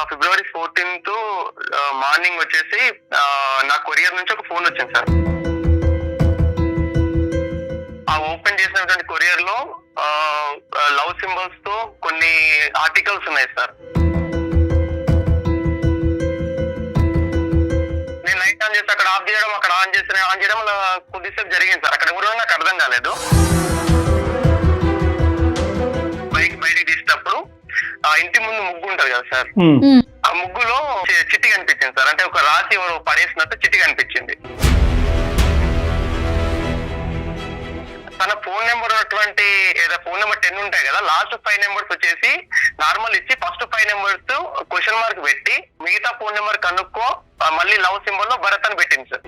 ఫిబ్రవరి 14th morning వచ్చేసి నా courier నుంచి ఒక ఫోన్ వచ్చింది సార్. ఆ ఓపెన్ చేసినటువంటి కొరియర్ లో లవ్ సింబల్స్ తో కొన్ని ఆర్టికల్స్ ఉన్నాయి సార్. నేను లైట్ ఆన్ చేసి అక్కడ ఆఫ్ చేయడం, అక్కడ ఆన్ చేయడం అలా కొద్దిసేపు జరిగింది సార్. అక్కడ ఎవరో నాకు అర్థం కాలేదు. బయటికి తీసినప్పుడు ఆ ఇంటి ముందు ముగ్గు ఉంటది కదా సార్, ఆ ముగ్గులో చిట్టి కనిపించింది సార్. అంటే ఒక రాసి ఎవరో పడేసినట్టు చిట్టి కనిపించింది. తన ఫోన్ నెంబర్ ఉన్నటువంటి ఫోన్ నెంబర్ 10 ఉంటాయి కదా, లాస్ట్ 5 నెంబర్స్ వచ్చేసి నార్మల్ ఇచ్చి ఫస్ట్ 5 నెంబర్స్ క్వశ్చన్ మార్క్ పెట్టి మిగతా ఫోన్ నెంబర్ కనుక్కో మళ్ళీ లవ్ సింబల్ లో భరత్ అని పెట్టింది సార్.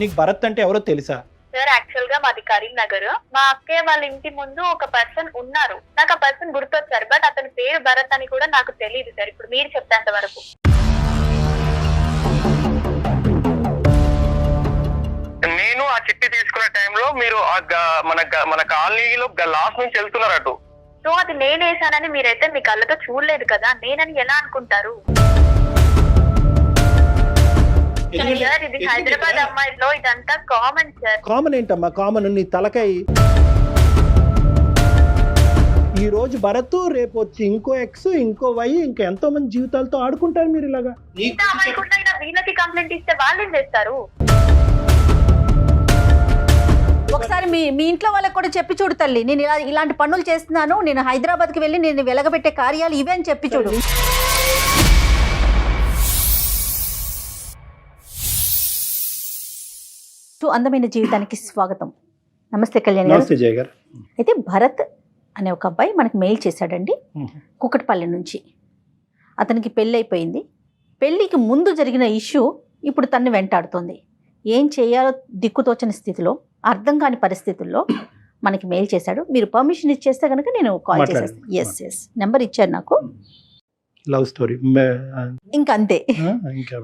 నీకు భరత్ అంటే ఎవరో తెలుసా? సార్ యాక్చువల్ గా మాది కరీంనగర్. మా అక్కయ్య వాళ్ళ ఇంటి ముందు ఒక పర్సన్ ఉన్నారు. నాకు ఆ పర్సన్ గుర్తొచ్చారు, బట్ అతని పేరు భరత్ అని కూడా నాకు తెలియదు సార్. ఇప్పుడు మీరు చెప్పేంత వరకు. నేను ఆ చిట్టి తీసుకునే టైంలో మీరు మన కాలనీలో లాస్ట్ నుంచి వెళ్తున్నారు అటు. సో అది నేనేసానని మీరైతే మీ కళ్ళతో చూడలేదు కదా, నేనని ఎలా అనుకుంటారు? సార్ ఇది హైదరాబాద్ అమ్మాయిలో ఇదంతా కామన్ సార్. కామన్ ఏంటమ్మా? కామన్ నీ తలకాయ. ఈ రోజు భరత్, రేపు వచ్చి ఇంకో ఎక్స్, ఇంకో వై, ఇంకా ఎంతో మంది జీవితాలతో ఆడుకుంటారు మీరు ఇలాగా. వీళ్ళకి కంప్లైంట్ ఇస్తే వాళ్ళు ఏం చేస్తారు? ఒకసారి మీ ఇంట్లో వాళ్ళకి కూడా చెప్పి చూడు తల్లి, నేను ఇలాంటి పనులు చేస్తున్నాను, నేను హైదరాబాద్కి వెళ్ళి నేను వెలగబెట్టే కార్యాలు ఇవే అని చెప్పి చూడు. అందమైన జీవితానికి స్వాగతం. నమస్తే కళ్యాణ్ గారు. అయితే భరత్ అనే ఒక అబ్బాయి మనకి మెయిల్ చేశాడండి, కుకట్పల్లి నుంచి. అతనికి పెళ్ళి అయిపోయింది. పెళ్ళికి ముందు జరిగిన ఇష్యూ ఇప్పుడు తన్ని వెంటాడుతుంది. ఏం చేయాలో దిక్కుతోచని స్థితిలో, అర్థం కాని పరిస్థితుల్లో మనకి మెయిల్ చేశాడు. మీరు పర్మిషన్ ఇచ్చేస్తే కనుక నేను కాల్ చేసేస్తాను. ఎస్ నెంబర్ ఇచ్చారు నాకు. లవ్ స్టోరీ ఇంకా అంతే.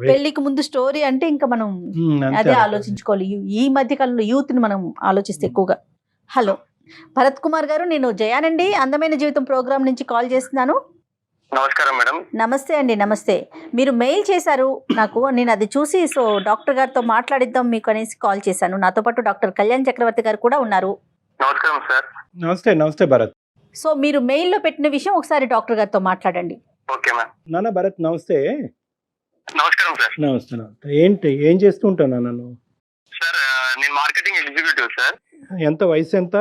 పెళ్లికి ముందు స్టోరీ అంటే ఇంకా మనం అదే ఆలోచించుకోవాలి. ఈ మధ్య కాలంలో యూత్ ని మనం ఆలోచిస్తే ఎక్కువగా. హలో భరత్ కుమార్ గారు, నేను జయానండి, అందమైన జీవితం ప్రోగ్రామ్ నుంచి కాల్ చేస్తున్నాను. నమస్కారం మేడం. నమస్తే అండి. నమస్తే. మీరు మెయిల్ చేశారు నాకు, నేను అది చూసి సో డాక్టర్ గారితో మాట్లాడిద్దాం మీకు అనేసి కాల్ చేశాను. నాతో పాటు డాక్టర్ కళ్యాణ్ చక్రవర్తి గారు కూడా ఉన్నారు. నమస్కారం సార్. నమస్తే భరత్. సో మీరు మెయిల్లో పెట్టిన విషయం ఒకసారి డాక్టర్ గారితో మాట్లాడండి. Okay ma'am. నాన్న భరత్ నమస్తే. నమస్కారం సార్. నమస్తే. ఏంటి ఏం చేస్తూ ఉంటాను నన్ను? సార్ నేను మార్కెటింగ్ ఎగ్జిక్యూటివ్ సార్. ఎంత వయసు ఎంత?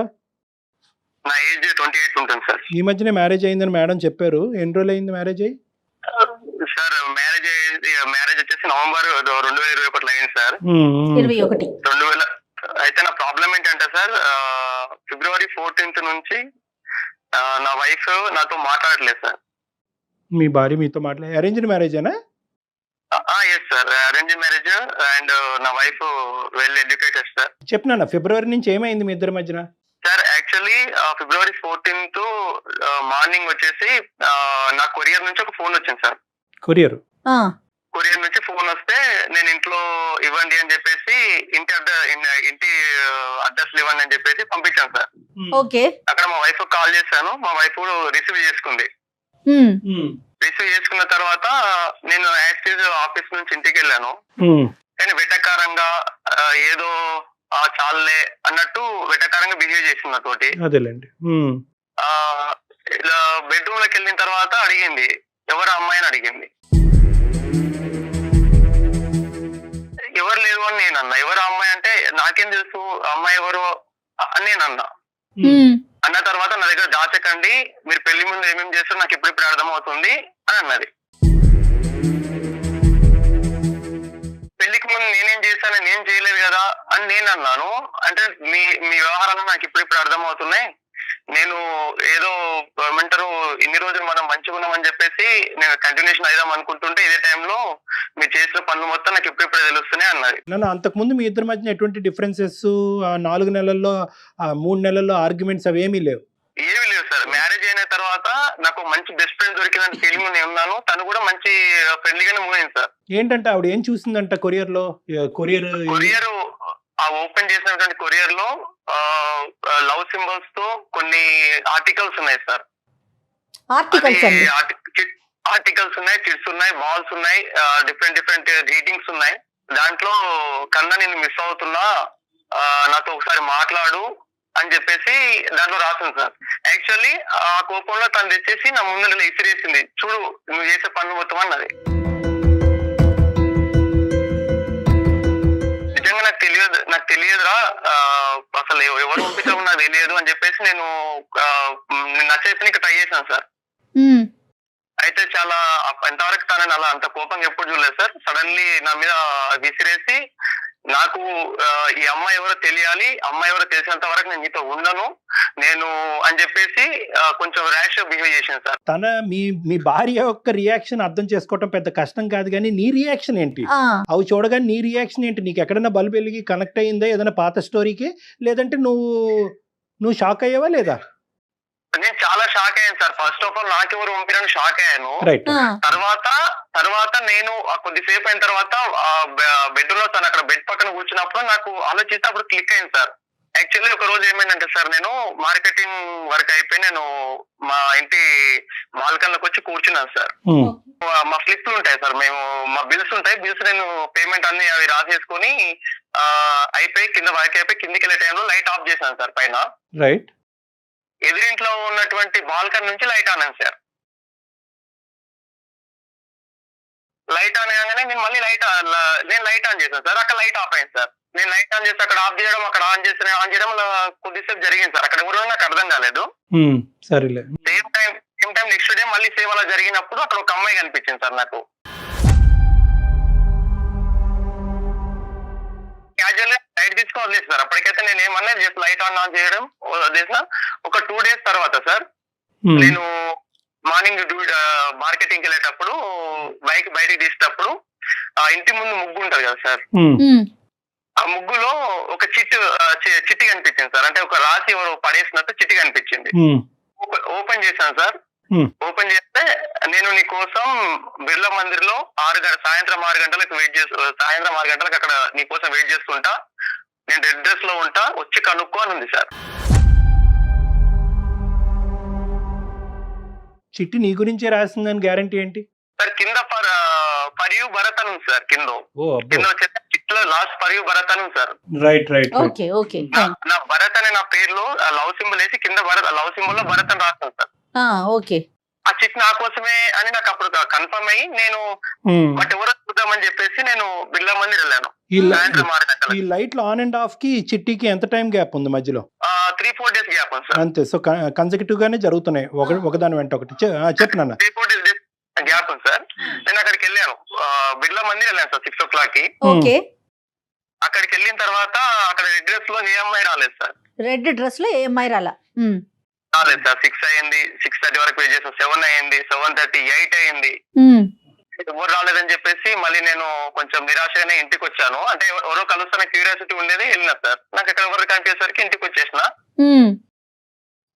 నా ఏజ్ 28 ఉంటుంది సార్. ఈ మధ్యనే మ్యారేజ్ అయిందని మేడం చెప్పారు. ఎన్ని రోజులు అయింది మ్యారేజ్ అయ్యి? సార్ మ్యారేజ్ వచ్చేసి నవంబర్ 2021 అయింది సార్. 21. అయితే నా ప్రాబ్లం ఏంటంటే సార్, ఫిబ్రవరి 14th నుంచి నా వైఫ్ నాతో మాట్లాడలేదు సార్. మీ భార్య మీతో మాట్లాడే అరేంజ్డ్ మ్యారేజేనా? Yes sir, arrange marriage. And నా వైఫ్ వెల్ ఎడ్యుకేటెడ్ సార్. చెప్పినా ఫిబ్రవరి నుంచి ఏమైంది మీ ఇద్దరి మధ్యన? సార్ యాక్చువల్లీ ఫిబ్రవరి 14th మార్నింగ్ వచ్చేసి నా కొరియర్ నుంచి ఒక ఫోన్ వచ్చింది సార్. కొరియర్ నుంచి ఫోన్ వస్తే నేను ఇంట్లో ఇవ్వండి అని చెప్పేసి ఇంటి అడ్రస్ ఇవ్వండి అని చెప్పేసి పంపించాను సార్. ఓకే. అక్కడ మా వైఫ్ కాల్ చేశాను. మా వైఫ్ రిసీవ్ చేసుకుంది. రిసీవ్ చేసుకున్న తర్వాత నేను యాక్చువల్ ఆఫీస్ నుంచి ఇంటికి వెళ్ళాను. కానీ వెటకారంగా ఏదో చాలే అన్నట్టు వెటకారంగా బిహేవ్ చేసింది నాతోటి. ఇలా బెడ్రూమ్ లోకి వెళ్ళిన తర్వాత అడిగింది, ఎవరు అమ్మాయి అని అడిగింది. ఎవరు లేరు అని నేను అన్నా. ఎవరు అమ్మాయి అంటే నాకేం తెలుసు అమ్మాయి ఎవరు అని నేను అన్నా. అన్న తర్వాత నా దగ్గర దాచకండి, మీరు పెళ్లి ముందు ఏమేమి చేస్తారో నాకు ఇప్పుడు అర్థమవుతుంది అని అన్నది. పెళ్లికి ముందు నేనేం చేశాను, నేను చేయలేదు కదా అని నేను అన్నాను. అంటే మీ వ్యవహారాలు నాకు ఇప్పుడు అర్థమవుతున్నాయి, నేను ఏదో ఏమంటారు ఇన్ని రోజులు మనం మంచిగా ఉన్నామని చెప్పేసి నేను కంటిన్యూషన్ అయిదాం అనుకుంటుంటే ఇదే టైంలో మీరు చేసిన పనులు మొత్తం నాకు ఇప్పుడిప్పుడే తెలుస్తున్నాయి అన్నది. నన్ను అంతకుముందు మీ ఇద్దరి మధ్యన ఎటువంటి డిఫరెన్సెస్ 4 నెలల్లో 3 నెలల్లో ఆర్గ్యుమెంట్స్ అవేమీ లేవు? ఏమీ లేవు సార్. మ్యారేజ్ అయిన తర్వాత నాకు మంచి బెస్ట్ ఫ్రెండ్ దొరికిన ఫీలింగ్ నేను ఉన్నాను. తను కూడా మంచి ఫ్రెండ్లీగానే మూవ్ అయింది సార్. ఏంటంటే ఆవిడ ఏం చూసిందంట కొరియర్ ఓపెన్ చేసినటువంటి కొరియర్ లో లవ్ సింబల్స్ తో కొన్ని ఆర్టికల్స్ ఉన్నాయి సార్. ఆర్టికల్స్ ఉన్నాయి, చిట్స్ ఉన్నాయి, బాల్స్ ఉన్నాయి, డిఫరెంట్ గ్రీటింగ్స్ ఉన్నాయి. దాంట్లో కన్నా నేను మిస్ అవుతున్నా, నాతో ఒకసారి మాట్లాడు అని చెప్పేసి దాంట్లో రాసింది సార్. యాక్చువల్లీ ఆ కోపంలో తను తెచ్చేసి నా ముందు ఇసిరేసింది, చూడు నువ్వు చేసే పనులు మొత్తం అన్నది. నిజంగా నాకు తెలియదురా, అసలు ఎవరు పంపించామో నాకు తెలియదు అని చెప్పేసి నేను నచ్చేసి ట్రై చేశాను సార్. అయితే చాలా ఎంతవరకు తనని అలా అంత కోపంగా ఎప్పుడు చూడలేదు సార్. సడన్లీ నా మీద విసిరేసి నాకు ఈ అమ్మాయి ఎవరో తెలియాలి, అమ్మాయి ఎవరో తెలిసినంత వరకు నేను నీతో ఉండను నేను అని చెప్పేసి కొంచెం ర్యాష్ బిహేవ్ చేశాను సార్. తన మీ భార్య యొక్క రియాక్షన్ అర్థం చేసుకోవటం పెద్ద కష్టం కాదు, కానీ నీ రియాక్షన్ ఏంటి? అవి చూడగానే నీ రియాక్షన్ ఏంటి? నీకు ఎక్కడైనా బల్బు వెలిగి కనెక్ట్ అయ్యిందా ఏదైనా పాత స్టోరీకి, లేదంటే నువ్వు షాక్ అయ్యావా లేదా? నేను చాలా షాక్ అయ్యాను సార్. ఫస్ట్ ఆఫ్ ఆల్ నాకెవరు పంపినని షాక్ అయ్యాను. తర్వాత నేను కొద్దిసేపు అయిన తర్వాత బెడ్ లో తను అక్కడ బెడ్ పక్కన కూర్చున్నప్పుడు నాకు ఆలోచిస్తే అప్పుడు క్లిక్ అయింది సార్. యాక్చువల్లీ ఒక రోజు ఏమైందంటే సార్, నేను మార్కెటింగ్ వర్క్ అయిపోయి నేను మా ఇంటి బాల్కన్లోకి వచ్చి కూర్చున్నాను సార్. మా స్లిప్లు ఉంటాయి సార్, మా బిల్స్ ఉంటాయి, బిల్స్ నేను పేమెంట్ అన్ని అవి రాసేసుకొని అయిపోయి కింద వర్క్ అయిపోయి కిందికి వెళ్ళే టైంలో లైట్ ఆఫ్ చేశాను సార్ పైన. రైట్. ఎదురింట్లో ఉన్నటువంటి బాల్కన్ నుంచి లైట్ ఆనాను సార్. లైట్ ఆన్ కాగానే నేను మళ్ళీ లైట్ ఆన్ చేశాను సార్. అక్కడ లైట్ ఆఫ్ అయింది సార్. నేను లైట్ ఆన్ చేసి అక్కడ ఆఫ్ చేయడం, అక్కడ ఆన్ చేయడం కొద్దిసేపు జరిగింది సార్. అక్కడ ఎవరో నాకు అర్థం కాలేదు. సరేలే. సేమ్ టైం నెక్స్ట్ డే మళ్ళీ సేమ్ అలా జరిగినప్పుడు అక్కడ ఒక అమ్మాయి కనిపించింది సార్ నాకు. క్యాజువల్ గా లైట్ తీసుకొని వదిలేదు సార్. అప్పటికైతే నేను ఏమన్నా జస్ట్ లైట్ ఆన్ చేయడం వదిలేసిన. ఒక 2 days తర్వాత సార్ నేను మార్నింగ్ మార్కెటింగ్ వెళ్ళేటప్పుడు బైక్ బయటకు తీసేటప్పుడు ఆ ఇంటి ముందు ముగ్గు ఉంటది కదా సార్, ఆ ముగ్గులో ఒక చిట్టి కనిపించింది సార్. అంటే ఒక రాసి ఎవరు పడేసినట్టు చిట్టి కనిపించింది. ఓపెన్ చేశాను సార్. ఓపెన్ చేస్తే నేను నీ కోసం బిర్లా మందిర్ లో సాయంత్రం 6 గంటలకు అక్కడ నీ కోసం వెయిట్ చేస్తుంటా, నేను రెడ్ డ్రెస్ లో ఉంటా, వచ్చి కనుక్కో అని ఉంది సార్. చిట్టి నీ గురించే రాసిందని గ్యారంటీ ఏంటి సార్? కింద ఫర్ యూ భరత్ అని ఉంది సార్. కింద వచ్చేసి చిట్లో లాస్ట్ ఫర్ యూ భరత్ అని ఉంది సార్. రైట్. నా భరత్ అనే నా పేరులో లవ్ సింబల్ వేసి కింద లవ్ సింబల్ లో భరత్ అని రాస్తాను సార్. ఆ చిట్ నా కోసమే అని నాకు అప్పుడు కన్ఫర్మ్ అయ్యి నేను బట్ ఎవరో చూద్దామని చెప్పేసి నేను బిర్లా మందిర్ వెళ్ళాను. ఈ లైట్ లో ఆన్ అండ్ ఆఫ్ కి చిట్టికి ఎంత టైం గ్యాప్ ఉంది మధ్యలో? 3-4 days గ్యాప్ ఉంది సార్. అంతే. సో కన్సెక్యూటివ్ గానే జరుగుతున్నాయి ఒకదాని వెంట ఒకటి. చెప్పు నాన్న. 3-4 days గ్యాప్ ఉంది సార్. నేను అక్కడికి వెళ్ళాను, బిర్లా మందిర్ వెళ్ళాను సార్ 6 o'clock కి. అక్కడికి వెళ్ళిన తర్వాత అక్కడ రెడ్ డ్రెస్ లో ఏ అమ్మాయి రాలేదు సార్. రెడ్ డ్రెస్ లో ఏ అమ్మాయి రాలేదు సార్. 6 అయింది, 6:30 వరకు వెయిట్ చేసాను. 7 అయింది, 7:30, 8 అయింది. ఎవరు రాలేదని చెప్పేసి మళ్ళీ నేను కొంచెం నిరాశగానే ఇంటికి వచ్చాను. అంటే ఎవరో కలుస్తున్న క్యూరియాసిటీ ఉండేది, వెళ్ళినా సార్. నాకు ఇక్కడ ఎవరు కనిపించేసరికి ఇంటికి వచ్చేసిన.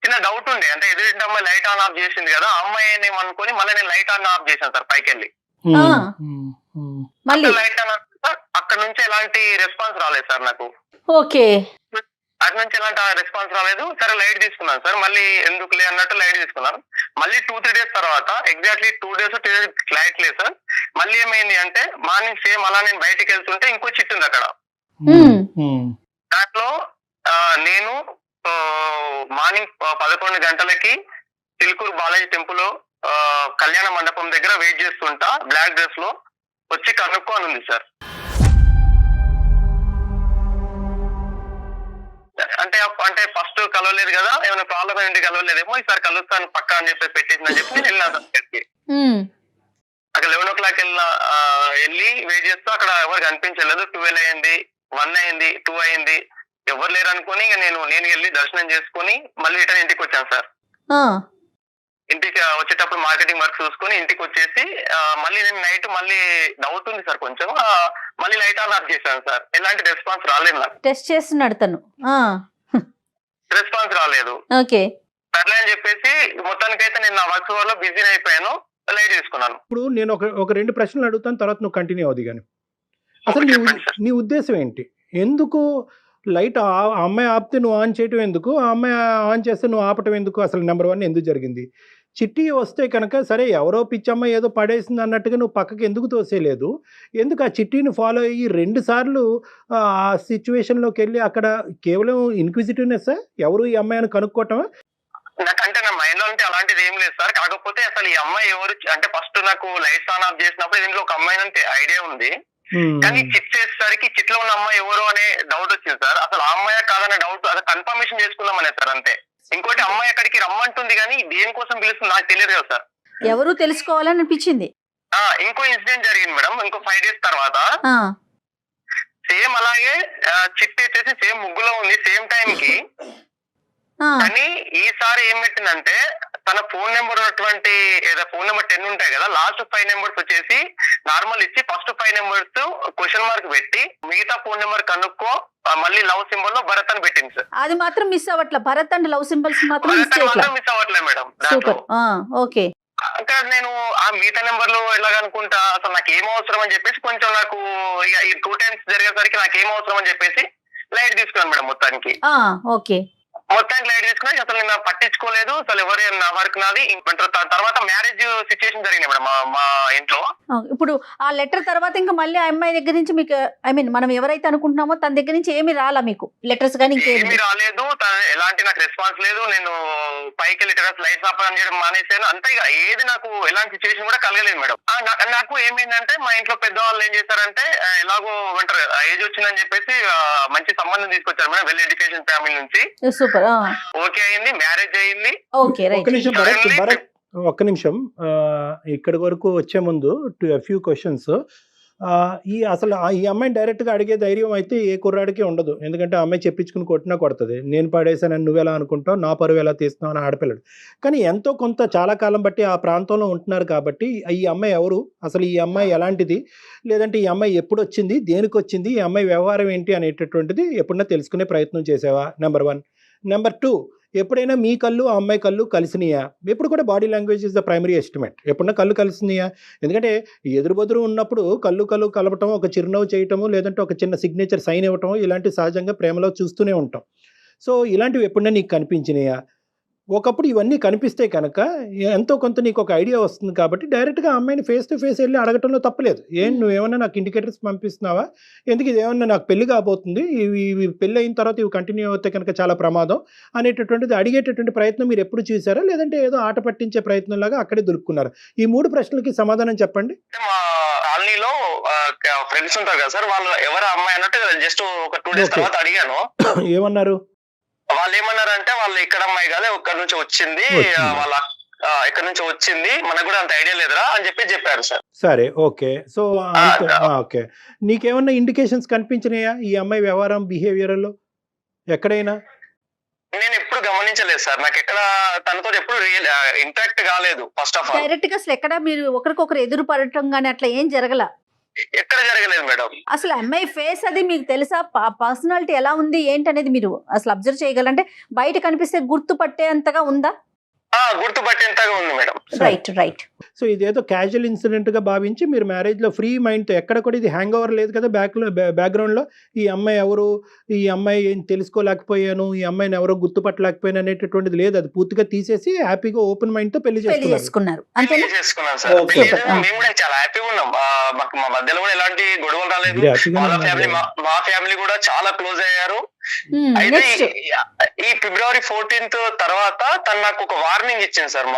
చిన్న డౌట్ ఉండే, అంటే ఎదుటి అమ్మాయి లైట్ ఆన్ ఆఫ్ చేసింది కదా, ఆ అమ్మాయి ఏమనుకొని మళ్ళీ నేను లైట్ ఆన్ ఆఫ్ చేశాను సార్ పైకి వెళ్ళి. లైట్ ఆన్ అక్కడ నుంచి ఎలాంటి రెస్పాన్స్ రాలేదు సార్ నాకు. అటు నుంచి ఎలాంటి రెస్పాన్స్ రాలేదు. సరే లైట్ తీసుకున్నాను సార్. మళ్ళీ ఎందుకులే అన్నట్టు లైట్ తీసుకున్నాను. మళ్ళీ 2-3 days తర్వాత ఎగ్జాక్ట్లీ 2 days లైట్ లేదు సార్. మళ్ళీ ఏమైంది అంటే మార్నింగ్ సేమ్ అలా నేను బయటికి వెళ్తుంటే ఇంకో చిట్టు ఉంది అక్కడ. దాంట్లో నేను మార్నింగ్ 11 గంటలకి చిలుకూరు బాలాజీ టెంపుల్ కళ్యాణ మండపం దగ్గర వెయిట్ చేస్తుంటా, బ్లాక్ డ్రెస్ లో, వచ్చి కనుక్కో అని ఉంది సార్. అంటే ఫస్ట్ కలవలేదు కదా, ఏమైనా ప్రాబ్లం ఏంటి కలవలేదేమో, ఈసారి కలుస్తాను పక్కా అని చెప్పి పెట్టేసిందని చెప్పి నేను వెళ్ళినా సార్. అక్కడ 11 o'clock వెళ్ళి వెయిట్ చేస్తూ అక్కడ ఎవరు కనిపించలేదు. 12 అయింది, 1 అయింది, 2 అయింది, ఎవరు లేరు అనుకుని ఇక నేను వెళ్ళి దర్శనం చేసుకుని మళ్ళీ రిటర్న్ ఇంటికి వచ్చాను సార్. ఇంటికి వచ్చేటప్పుడు మార్కెటింగ్ వర్క్ చూసుకుని ఇంటికి వచ్చేసి మళ్ళీ నేను నైట్ మళ్ళీ డౌట్ ఉంది సార్ కొంచెం, మళ్ళీ లైట్ ఆన్ ఆఫ్ చేశాను సార్. ఎలాంటి రెస్పాన్స్ రాలేదు నాకు. టెస్ట్ చేస్తున్నాడు తను. రెస్పాన్స్ రాలేదు. ఓకే, సర్లే అని చెప్పేసి మొత్తానికైతే నేను నా వర్క్ వల్ల బిజీ అయిపోయాను, లైట్ తీసుకున్నాను. ఇప్పుడు నేను ఒక 2 ప్రశ్నలు అడుగుతాను, తర్వాత నువ్వు కంటిన్యూ అవుది. కానీ అసలు నీ ఉద్దేశం ఏంటి? ఎందుకు లైట్ ఆ అమ్మాయి ఆపితే నువ్వు ఆన్ చేయటం ఎందుకు, ఆ అమ్మాయి ఆన్ చేస్తే నువ్వు ఆపటం ఎందుకు? అసలు నెంబర్ 1 ఎందుకు జరిగింది? చిట్టి వస్తే కనుక సరే ఎవరో పిచ్చమ్మ ఏదో పడేసింది అన్నట్టుగా నువ్వు పక్కకి ఎందుకు తోసేయలేదు? ఎందుకు ఆ చిట్టిని ఫాలో అయ్యి 2 సార్లు ఆ సిచ్యువేషన్లోకి వెళ్ళి అక్కడ కేవలం ఇన్క్విజిటివ్నెస్, ఎవరు ఈ అమ్మాయిని కనుక్కోవటమా? నాకంటే నా మైండ్ లో అంటే అలాంటిది ఏం లేదు సార్. కాకపోతే అసలు ఈ అమ్మాయి ఎవరు అంటే ఫస్ట్ నాకు లైట్స్ ఆన్ ఆఫ్ చేసినప్పుడు దీంట్లో ఒక అమ్మాయి అంటే ఐడియా ఉంది, కానీ చిట్ చేసేసరికి చిట్ లో ఉన్న అమ్మాయి ఎవరు అనే డౌట్ వచ్చింది సార్. అసలు ఆ అమ్మాయి కాదనే డౌట్, అది కన్ఫర్మేషన్ చేసుకుందాం అనేది సార్ అంతే. ఇంకోటి అమ్మాయి అక్కడికి రమ్మంటుంది కానీ దేనికోసం పిలుస్తుంది నాకు తెలియదు కదా సార్. ఎవరు తెలుసుకోవాలని అనిపించింది. ఇంకో ఇన్సిడెంట్ జరిగింది మేడం. ఇంకో 5 days తర్వాత సేమ్ అలాగే చిట్ వచ్చేసి సేమ్ ముగ్గులో ఉంది సేమ్ టైం కి. కానీ ఈసారి ఏం పెట్టిందంటే తన ఫోన్ నెంబర్ ఉన్నటువంటి ఫోన్ నెంబర్ 10 ఉంటాయి కదా, లాస్ట్ 5 నెంబర్స్ వచ్చేసి నార్మల్ ఇచ్చి ఫస్ట్ 5 నెంబర్స్ క్వశ్చన్ మార్క్ పెట్టి మిగతా ఫోన్ నెంబర్ కనుక్కో మళ్ళీ లవ్ సింబల్ లో భరత్ అని పెట్టింది సార్. అది మాత్రం మిస్ అవ్వట్లే, భరత్ అండ్ లవ్ సింబల్స్ మాత్రం మిస్ అవ్వట్లేదు మేడం. సూపర్. ఓకే, అక్కడ నేను ఆ మిగతా నెంబర్లు ఎలాగనుకుంటా, అసలు నాకు ఏం అవసరం అని చెప్పేసి కొంచెం నాకు ఇక ఈ 2 times జరిగేసరికి నాకు ఏం అవసరం అని చెప్పేసి లైట్ తీసుకున్నాను మేడం మొత్తానికి. ఓకే, మొత్తానికి లైట్ తీసుకుని అసలు నేను పట్టించుకోలేదు, అసలు ఎవరు నా వర్క్ నాది. తర్వాత మ్యారేజ్ సిచ్యుయేషన్ జరిగింది మేడం మా ఇంట్లో. ఇప్పుడు ఆ లెటర్ తర్వాత ఇంకా మళ్ళీ ఆ అమ్మాయి దగ్గర నుంచి మీకు మనం ఎవరైతే అనుకుంటున్నామో తన దగ్గర నుంచి ఏమి రాలా మీకు లెటర్స్ కానీ? ఏమి రాలేదు, ఎలాంటి నాకు రెస్పాన్స్ లేదు. నేను పైకి వెళ్ళి టెర్రస్ లైట్స్ ఆఫ్ అని చేయడం మానేసాను అంతే. ఇక ఏది నాకు ఎలాంటి సిచ్యువేషన్ కూడా కలగలేదు మేడం. నాకు ఏమైందంటే మా ఇంట్లో పెద్దవాళ్ళు ఏం చేశారంటే ఎలాగో అంటారు ఏజ్ వచ్చిందని చెప్పేసి మంచి సంబంధం తీసుకొచ్చారు మేడం, వెల్ ఎడ్యుకేషన్ ఫ్యామిలీ నుంచి. ఓకే అయింది, మ్యారేజ్ అయింది. ఒక్క నిమిషం ఇక్కడి వరకు వచ్చే ముందు ఫ్యూ క్వశ్చన్స్. అసలు ఈ అమ్మాయిని డైరెక్ట్గా అడిగే ధైర్యం అయితే ఏ కుర్రాడికి ఉండదు, ఎందుకంటే ఆ అమ్మాయి చెప్పించుకుని కొట్టినా కొడుతుంది. నేను పడేసానని నువ్వెలా అనుకుంటావు, నా పరువు ఎలా తీస్తున్నావు అని ఆడపిల్లడు. కానీ ఎంతో కొంత చాలా కాలం బట్టి ఆ ప్రాంతంలో ఉంటున్నారు కాబట్టి ఈ అమ్మాయి ఎవరు, అసలు ఈ అమ్మాయి ఎలాంటిది, లేదంటే ఈ అమ్మాయి ఎప్పుడు వచ్చింది, దేనికి వచ్చింది, ఈ అమ్మాయి వ్యవహారం ఏంటి అనేటటువంటిది ఎప్పుడన్నా తెలుసుకునే ప్రయత్నం చేసావా? నెంబర్ 1. నెంబర్ 2, ఎప్పుడైనా మీ కళ్ళు ఆ అమ్మాయి కళ్ళు కలిసినాయా? ఎప్పుడు కూడా body language is the primary estimate. ఎప్పుడన్నా కళ్ళు కలిసినాయా? ఎందుకంటే ఎదురుబెదురు ఉన్నప్పుడు కళ్ళు కలపటం, ఒక చిరునవ్వు చేయటము, లేదంటే ఒక చిన్న సిగ్నేచర్ సైన్ ఇవ్వటం, ఇలాంటి సహజంగా ప్రేమలో చూస్తూనే ఉంటాం. సో ఇలాంటివి ఎప్పుడన్నా నీకు కనిపించినాయా? ఒకప్పుడు ఇవన్నీ కనిపిస్తే కనుక ఎంతో కొంత నీకు ఒక ఐడియా వస్తుంది కాబట్టి డైరెక్ట్గా అమ్మాయిని ఫేస్ టు ఫేస్ వెళ్ళి అడగటంలో తప్పలేదు. నువ్వేమన్నా నాకు ఇండికేటర్స్ పంపిస్తున్నావా, ఎందుకు ఇదేమన్నా నాకు పెళ్లి కాబోతుంది, ఇవి పెళ్ళి అయిన తర్వాత ఇవి కంటిన్యూ అవుతే కనుక చాలా ప్రమాదం అనేటటువంటిది అడిగేటటువంటి ప్రయత్నం మీరు ఎప్పుడు చూసారా, లేదంటే ఏదో ఆట పట్టించే ప్రయత్నంలాగా అక్కడే దొరుకున్నారు? ఈ 3 ప్రశ్నలకి సమాధానం చెప్పండి. మా కాలనీలో ఫ్రెండ్స్ ఉంటారు కదా సార్, వాళ్ళు ఎవరు అమ్మాయి అన్నట్టు జస్ట్ ఒక 2 days తర్వాత అడిగాను. ఏమన్నారు? వాళ్ళు ఏమన్నారంటే వాళ్ళు ఇక్కడ అమ్మాయి కాదు, ఇక్కడ నుంచి వచ్చింది, వాళ్ళ ఇక్కడ నుంచి వచ్చింది, మనకు కూడా అంత ఐడియా లేదురా అని చెప్పారు సార్. సరే, ఓకే. సో ఓకే, నీకేమన్నా ఇండికేషన్స్ కనిపించినాయా ఈ అమ్మాయి వ్యవహారం, బిహేవియర్ లో ఎక్కడైనా? నేను ఎప్పుడు గమనించలేదు సార్, నాకు ఎక్కడ తనతో ఎప్పుడు ఇంటరాక్ట్ కాలేదు. ఫస్ట్ ఆఫ్ ఆల్ డైరెక్ట్ గా అసలు ఎక్కడ మీరు ఒకరికొకరు ఎదురు పడటం గానీ అట్లా ఏం జరగల? ఎక్కడ జరగలేదు మేడం. అసలు అమ్మాయి ఫేస్ అది మీకు తెలుసా? పర్సనాలిటీ ఎలా ఉంది ఏంటి అనేది మీరు అసలు అబ్జర్వ్ చేయగలంటే బయట కనిపిస్తే గుర్తుపట్టే అంతగా ఉందా? గుర్తుపట్టేంతగా ఉంది మేడం. రైట్. సో ఇదేదో క్యాజువల్ ఇన్సిడెంట్ గా భావించి మీరు మ్యారేజ్ లో ఫ్రీ మైండ్ తో, ఎక్కడ కూడా ఇది హ్యాంగ్ ఓవర్ లేదు కదా బ్యాక్గ్రౌండ్ లో, ఈ అమ్మాయి ఎవరు, ఈ అమ్మాయి ఏం తెలుసుకోలేకపోయాను, ఈ అమ్మాయిని ఎవరో గుర్తుపట్టలేకపోయాను అనేటటువంటిది లేదు. అది పూర్తిగా తీసేసి హ్యాపీగా ఓపెన్ మైండ్ తో పెళ్లి చేసుకున్నారు. చేసుకున్నాం సార్. మేము కూడా చాలా హ్యాపీగా ఉన్నాం. మాకు మా మధ్యలో కూడా ఎలాంటి గొడవలు రాలేదు. మా ఫ్యామిలీ కూడా చాలా క్లోజ్ అయ్యారు. అయితే ఈ February 14th తర్వాత తను నాకు ఒక వార్నింగ్ ఇచ్చింది సార్.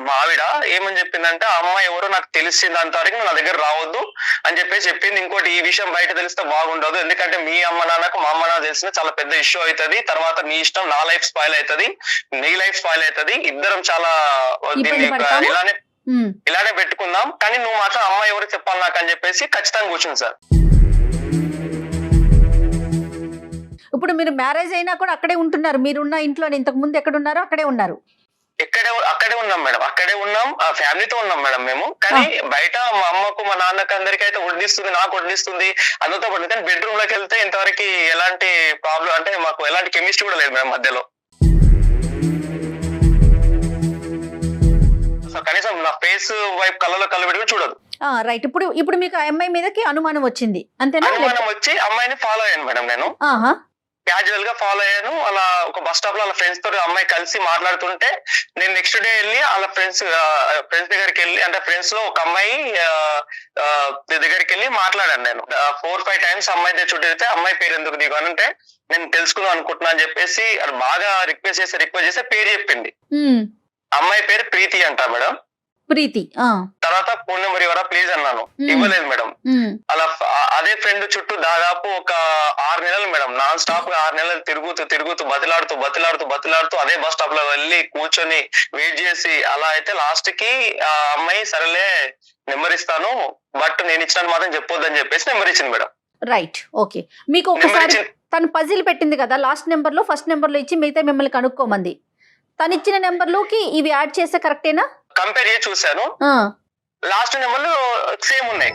మా ఆవిడ ఏమని చెప్పిందంటే, ఆ అమ్మాయి ఎవరో నాకు తెలిసింది అంతవరకు నా దగ్గర రావద్దు అని చెప్పేసి చెప్పింది. ఇంకోటి, ఈ విషయం బయట తెలిస్తే బాగుండదు, ఎందుకంటే మీ అమ్మ నాన్నకు మా అమ్మ నాన్న తెలిసిన చాలా పెద్ద ఇష్యూ అవుతుంది, తర్వాత నీ ఇష్టం, నా లైఫ్ స్పాయిల్ అవుతుంది, నీ లైఫ్ స్పాయిల్ అవుతుంది, ఇద్దరం చాలా ఇలానే పెట్టుకుందాం, కానీ నువ్వు మాత్రం అమ్మాయి ఎవరు చెప్పాలి నాకు అని చెప్పేసి ఖచ్చితంగా కూర్చుంది సార్. ఇప్పుడు మీరు మ్యారేజ్ అయినా కూడా అక్కడే ఉంటున్నారు, మీరున్న ఇంట్లో ఇంతకు ముందు ఎక్కడ ఉన్నారో అక్కడే ఉన్నారు. అక్కడే ఉన్నాం మేడం, అక్కడే ఉన్నాం, ఫ్యామిలీతో ఉన్నాం మేడం మేము. కానీ బయట మా అమ్మకు మా నాన్నకు అందరికీ అయితే వడ్డిస్తుంది, నాకు వడ్డిస్తుంది, అందరితో పడుతుంది. కానీ బెడ్రూమ్ లోకి వెళ్తే ఇంతవరకు ఎలాంటి ప్రాబ్లం అంటే మాకు ఎలాంటి కెమిస్ట్రీ కూడా లేదు మేడం మధ్యలో. కనీసం నా ఫేస్ వైపు కళ్ళలో కళ్ళు పెట్టి చూడదు. రైట్. ఇప్పుడు మీకు ఆ అమ్మాయి మీదకి అనుమానం వచ్చింది అంతేనా? అనుమానం వచ్చి అమ్మాయిని ఫాలో అయ్యాను మేడం. నేను క్యాజువల్ గా ఫాలో అయ్యాను. అలా ఒక బస్ స్టాప్ లో వాళ్ళ ఫ్రెండ్స్ తోటి అమ్మాయి కలిసి మాట్లాడుతుంటే నేను నెక్స్ట్ డే వెళ్ళి వాళ్ళ ఫ్రెండ్స్ దగ్గరికి వెళ్ళి, అంటే ఫ్రెండ్స్ లో ఒక అమ్మాయి దగ్గరికి వెళ్ళి మాట్లాడాను. నేను 4-5 టైమ్స్ అమ్మాయి తెచ్చుంటే అమ్మాయి పేరు ఎందుకు దిగు అని అంటే నేను తెలుసుకుందాం అనుకుంటున్నా అని చెప్పేసి అది బాగా రిక్వెస్ట్ చేస్తే పేరు చెప్పింది. అమ్మాయి పేరు ప్రీతి అంట మేడం. ప్రీతి. తర్వాత ఫోన్ నెంబర్ ఇవ్వరా ప్లీజ్ అన్నాను, ఇవ్వలేదు మేడం. అలా అదే ఫ్రెండ్ చుట్టూ దాదాపు ఒక 6 నెలలు మేడం, నాన్ స్టాప్ గా 6 నెలలు తిరుగుతూ బతిలాడుతూ అదే బస్ స్టాప్ లో వెళ్ళి కూర్చొని వెయిట్ చేసి అలా అయితే లాస్ట్ కి ఆ అమ్మాయి సరేలే నెంబర్ ఇస్తాను బట్ నేను ఇచ్చిన మాత్రం చెప్పొద్దని చెప్పేసి నెంబర్ ఇచ్చింది మేడం. రైట్. ఓకే. మీకు ఒకసారి తను పజిల్ పెట్టింది కదా, లాస్ట్ నెంబర్ లో ఫస్ట్ నెంబర్ లో ఇచ్చి మిగతా మిమ్మల్ని కనుక్కోమంది. తను ఇచ్చిన నెంబర్ లోకి ఇవి యాడ్ చేస్తే కరెక్టేనా? కంపేర్ చేసి చూసాను, లాస్ట్ నెంబర్లు సేమ్ ఉన్నాయి.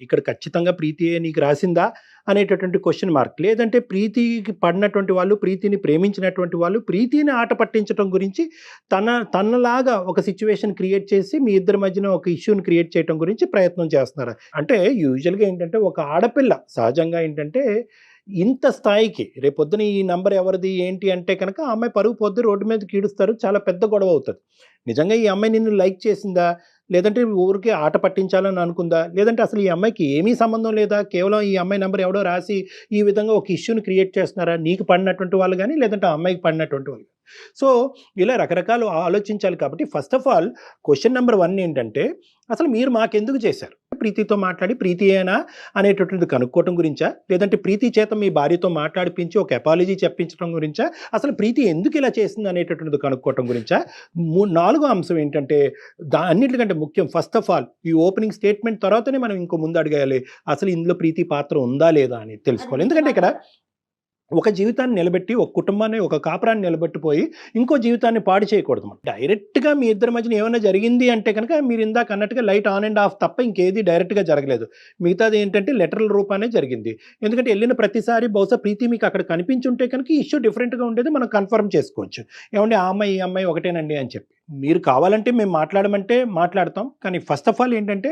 ఇక్కడ ఖచ్చితంగా ప్రీతి నీకు రాసిందా అనేటటువంటి క్వశ్చన్ మార్క్. లేదంటే ప్రీతికి పడినటువంటి వాళ్ళు, ప్రీతిని ప్రేమించినటువంటి వాళ్ళు ప్రీతిని ఆట పట్టించడం గురించి తనలాగా ఒక సిచ్యువేషన్ క్రియేట్ చేసి మీ ఇద్దరి మధ్యన ఒక ఇష్యూని క్రియేట్ చేయడం గురించి ప్రయత్నం చేస్తున్నారు. అంటే యూజువల్గా ఏంటంటే ఒక ఆడపిల్ల సహజంగా ఏంటంటే ఇంత స్థాయికి రేపొద్దున ఈ నంబర్ ఎవరిది ఏంటి అంటే కనుక ఆ అమ్మాయి పరుగు పొద్దు రోడ్డు మీద కీడుస్తారు, చాలా పెద్ద గొడవ అవుతుంది. నిజంగా ఈ అమ్మాయి నిన్ను లైక్ చేసిందా, లేదంటే ఊరికే ఆట పట్టించాలని అనుకుందా, లేదంటే అసలు ఈ అమ్మాయికి ఏమీ సంబంధం లేదా, కేవలం ఈ అమ్మాయి నెంబర్ ఎవడో రాసి ఈ విధంగా ఒక ఇష్యూని క్రియేట్ చేస్తున్నారా, నీకు పడినటువంటి వాళ్ళు కానీ లేదంటే ఆ అమ్మాయికి పడినటువంటి వాళ్ళు. సో ఇలా రకరకాలు ఆలోచించాలి. కాబట్టి first of all question number 1 ఏంటంటే అసలు మీరు మాకెందుకు చేశారు? ప్రీతితో మాట్లాడి ప్రీతి ఏనా అనేటటువంటిది కనుక్కోవటం గురించా, లేదంటే ప్రీతి చేత మీ భార్యతో మాట్లాడిపించి ఒక అపాలజీ చెప్పించడం గురించా, అసలు ప్రీతి ఎందుకు ఇలా చేసింది అనేటటువంటిది కనుక్కోవటం గురించా? 4వ అంశం ఏంటంటే అన్నిటికంటే ముఖ్యం, ఫస్ట్ ఆఫ్ ఆల్ ఈ ఓపెనింగ్ స్టేట్మెంట్ తర్వాతనే మనం ఇంకో ముందు అడగాలి అసలు ఇందులో ప్రీతి పాత్ర ఉందా లేదా అని తెలుసుకోవాలి. ఎందుకంటే ఇక్కడ ఒక జీవితాన్ని నిలబెట్టి ఒక కుటుంబాన్ని ఒక కాపురాన్ని నిలబెట్టిపోయి ఇంకో జీవితాన్ని పాడు చేయకూడదు. డైరెక్ట్గా మీ ఇద్దరి మధ్యన ఏమైనా జరిగింది అంటే కనుక మీరు ఇందాక అన్నట్టుగా లైట్ ఆన్ అండ్ ఆఫ్ తప్ప ఇంకేది డైరెక్ట్గా జరగలేదు. మిగతాది ఏంటంటే లెటరల్ రూపానే జరిగింది. ఎందుకంటే వెళ్ళిన ప్రతిసారి బహుశా ప్రీతి మీకు అక్కడ కనిపించుంటే కనుక ఈ ఇష్యూ డిఫరెంట్గా ఉండేది, మనం కన్ఫర్మ్ చేసుకోవచ్చు. ఏమంటే ఆ అమ్మాయి ఈ అమ్మాయి ఒకటేనండి అని చెప్పి. మీరు కావాలంటే మేము మాట్లాడమంటే మాట్లాడతాం, కానీ ఫస్ట్ ఆఫ్ ఆల్ ఏంటంటే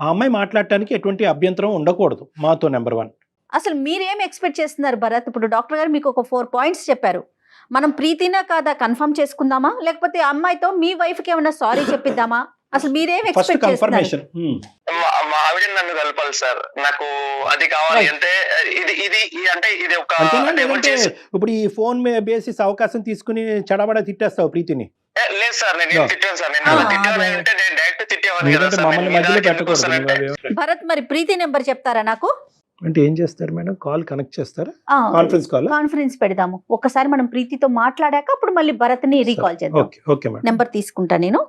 ఆ అమ్మాయి మాట్లాడటానికి ఎటువంటి అభ్యంతరం ఉండకూడదు మాతో. నెంబర్ 1. అసలు మీరేం ఎక్స్పెక్ట్ చేస్తున్నారు భరత్? ఇప్పుడు డాక్టర్ గారు మీకు ఒక 4 పాయింట్స్ చెప్పారు. మనం ప్రీతినా కాదా కన్ఫర్మ్ చేసుకుందామా, లేకపోతే అమ్మాయితో మీ వైఫ్ కి ఏమైనా సారీ చెప్పిద్దామా? అసలు మీరేం ఎక్స్పెక్ట్ చేస్తున్నారు? మా ఆవిడ నన్ను కలపాలి సార్, నాకు అది కావాలి. అంటే ఇది అంటే ఇది ఒక ఇప్పుడు ఈ ఫోన్ బేసిస్ అవకాశం తీసుకుని చెడబడ తిట్టేస్తావు ప్రీతిని? లేదు సార్, నేను తిట్టాను సార్. నేను డైరెక్ట్ తిట్టేవాడిని కదా సార్. భరత్ మరి ప్రీతి నెంబర్ చెప్తారా నాకు? అంటే ఏం చేస్తారు మేడం? కాల్ కనెక్ట్ చేస్తారా? కాన్ఫరెన్స్ పెడదాము. ఒకసారి మనం ప్రీతితో మాట్లాడాక అప్పుడు మళ్ళీ భరత్ ని రీకాల్ చేద్దాం. Okay madam. నెంబర్ తీసుకుంటా నేను.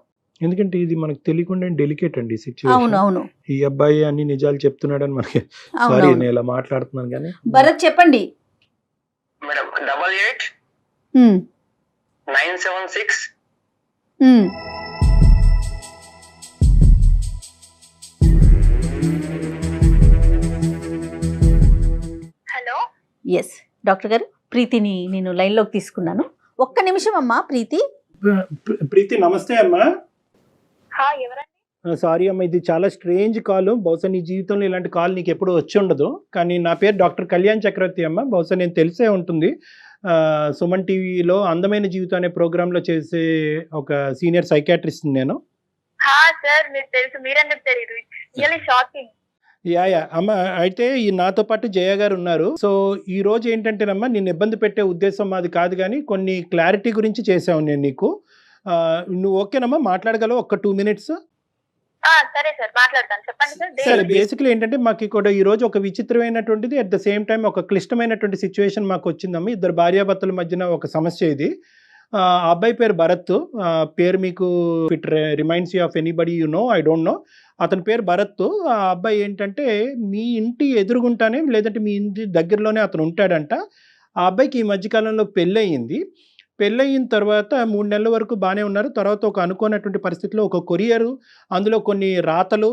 ఎందుకంటే ఇది మనకు తెలియకుండా డెలికేట్ అండి సిచ్యువేషన్. అవును. ఈ అబ్బాయి అన్ని నిజాలు చెప్తున్నాడని మనకి సారీ నేను ఇలా మాట్లాడుతున్నాను కానీ. భరత్ చెప్పండి మేడం. 88 976 ఎస్ డాక్టర్ గారు, ప్రీతిని నేను లైన్లోకి తీసుకున్నాను. ఒక్క నిమిషం అమ్మా. ప్రీతి నమస్తే అమ్మా. సారీ అమ్మా, ఇది చాలా స్ట్రేంజ్ కాల్. బహుశా నీ జీవితంలో ఇలాంటి కాల్ నీకు ఎప్పుడు వచ్చి ఉండదు. కానీ నా పేరు డాక్టర్ కళ్యాణ్ చక్రవర్తి అమ్మ. బహుశా నేను తెలిసే ఉంటుంది. సుమన్ టీవీలో అందమైన జీవితం అనే ప్రోగ్రాంలో చేసే ఒక సీనియర్ సైకాట్రిస్ట్ నేను. యా అమ్మ, అయితే ఈ నాతో పాటు జయ గారు ఉన్నారు. సో ఈ రోజు ఏంటంటేనమ్మా, నిన్ను ఇబ్బంది పెట్టే ఉద్దేశం మాది కాదు, కానీ కొన్ని క్లారిటీ గురించి చేసావు నేను నీకు. నువ్వు ఓకేనమ్మా, మాట్లాడగలవు ఒక 2 minutes? సరే, బేసిక్లీ ఏంటంటే మాకు ఇక్కడ ఈ రోజు ఒక విచిత్రమైనటువంటిది, అట్ ద సేమ్ టైం ఒక క్లిష్టమైనటువంటి సిచ్యువేషన్ మాకు వచ్చిందమ్మా. 2 భార్యాభర్తల మధ్యన ఒక సమస్య ఇది. ఆ అబ్బాయి పేరు భరత్. పేరు మీకు it reminds you of anybody you know, I don't know. అతని పేరు భరత్. ఆ అబ్బాయి ఏంటంటే మీ ఇంటి ఎదురుగుంటానే లేదంటే మీ ఇంటి దగ్గరలోనే అతను ఉంటాడంట. ఆ అబ్బాయికి ఈ మధ్యకాలంలో పెళ్ళయింది. పెళ్ళయిన తర్వాత 3 నెలల వరకు బాగానే ఉన్నారు. తర్వాత ఒక అనుకోనటువంటి పరిస్థితిలో ఒక కొరియరు, అందులో కొన్ని రాతలు,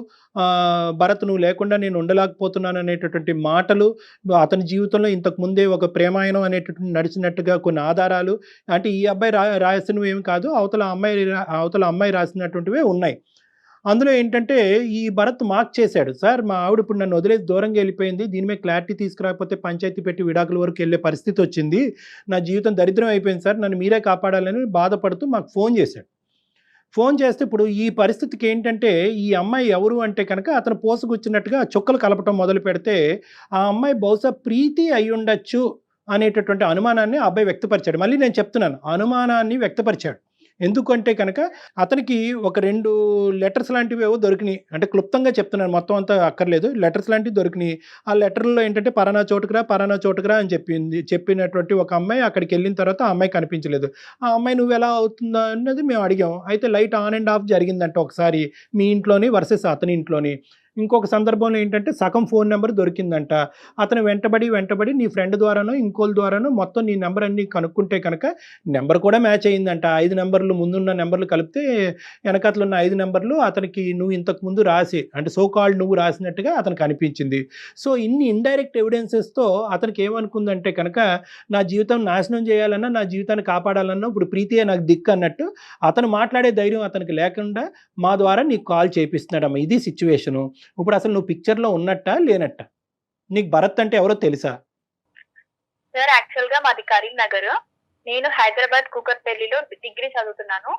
భరత్ నువ్వు లేకుండా నేను ఉండలేకపోతున్నాను అనేటటువంటి మాటలు, అతని జీవితంలో ఇంతకు ముందే ఒక ప్రేమాయణం అనేటటువంటి నడిచినట్టుగా కొన్ని ఆధారాలు, అంటే ఈ అబ్బాయి రాసినవి ఏమి కాదు, అవతల అమ్మాయి రాసినటువంటివే ఉన్నాయి. అందులో ఏంటంటే ఈ భరత్ మార్క్ చేశాడు, సార్ మా ఆవిడ ఇప్పుడు నన్ను వదిలేసి దూరంగా వెళ్ళిపోయింది, దీని మీద క్లారిటీ తీసుకురాకపోతే పంచాయతీ పెట్టి విడాకుల వరకు వెళ్ళే పరిస్థితి వచ్చింది, నా జీవితం దరిద్రం అయిపోయింది సార్, నన్ను మీరే కాపాడాలని బాధపడుతూ మాకు ఫోన్ చేశాడు. ఫోన్ చేస్తే ఇప్పుడు ఈ పరిస్థితికి ఏంటంటే ఈ అమ్మాయి ఎవరు అంటే కనుక అతను పోసుకొచ్చినట్టుగా చుక్కలు కలపటం మొదలు పెడితే ఆ అమ్మాయి బహుశా ప్రీతి అయి ఉండొచ్చు అనేటటువంటి అనుమానాన్ని ఆ అబ్బాయి వ్యక్తపరిచాడు. మళ్ళీ నేను చెప్తున్నాను, అనుమానాన్ని వ్యక్తపరిచాడు. ఎందుకంటే కనుక అతనికి ఒక 2 లెటర్స్ లాంటివి ఏవో దొరికినాయి. అంటే క్లుప్తంగా చెప్తున్నాను, మొత్తం అంతా అక్కర్లేదు. లెటర్స్ లాంటివి దొరికినాయి. ఆ లెటర్లో ఏంటంటే పలానా చోటుకురా అని చెప్పినటువంటి ఒక అమ్మాయి అక్కడికి వెళ్ళిన తర్వాత ఆ అమ్మాయి కనిపించలేదు. ఆ అమ్మాయి నువ్వు ఎలా అవుతుందా అన్నది మేము అడిగాం. అయితే లైట్ ఆన్ అండ్ ఆఫ్ జరిగిందంట ఒకసారి మీ ఇంట్లోని వర్సెస్ అతని ఇంట్లోని. ఇంకొక సందర్భంలో ఏంటంటే సగం ఫోన్ నెంబర్ దొరికిందంట. అతను వెంటబడి నీ ఫ్రెండ్ ద్వారానో ఇంకోళ్ళ ద్వారానో మొత్తం నీ నెంబర్ అన్ని కనుక్కుంటే కనుక నెంబర్ కూడా మ్యాచ్ అయ్యిందంట. 5 నెంబర్లు ముందున్న నెంబర్లు కలిపితే వెనకతలు ఉన్న 5 నెంబర్లు అతనికి నువ్వు ఇంతకు ముందు రాసి, అంటే సో కాల్డ్ నువ్వు రాసినట్టుగా అతనికి అనిపించింది. సో ఇన్ని ఇండైరెక్ట్ ఎవిడెన్సెస్తో అతనికి ఏమనుకుందంటే కనుక నా జీవితం నాశనం చేయాలన్నా, నా జీవితాన్ని కాపాడాలన్నా ఇప్పుడు ప్రీతియే నాకు దిక్కు అన్నట్టు అతను మాట్లాడే ధైర్యం అతనికి లేకుండా మా ద్వారా నీకు కాల్ చేపిస్తున్నాడమ్మా. ఇది సిచ్యువేషను. ఇప్పుడు అసలు నువ్వు పిక్చర్లో ఉన్నట్టా లేనట్టా? నీకు భరత్ అంటే ఎవరో తెలుసా? సార్ యాక్చువల్ గా మాది కరీంనగర్, నేను హైదరాబాద్ కూకట్పల్లిలో డిగ్రీ చదువుతున్నాను.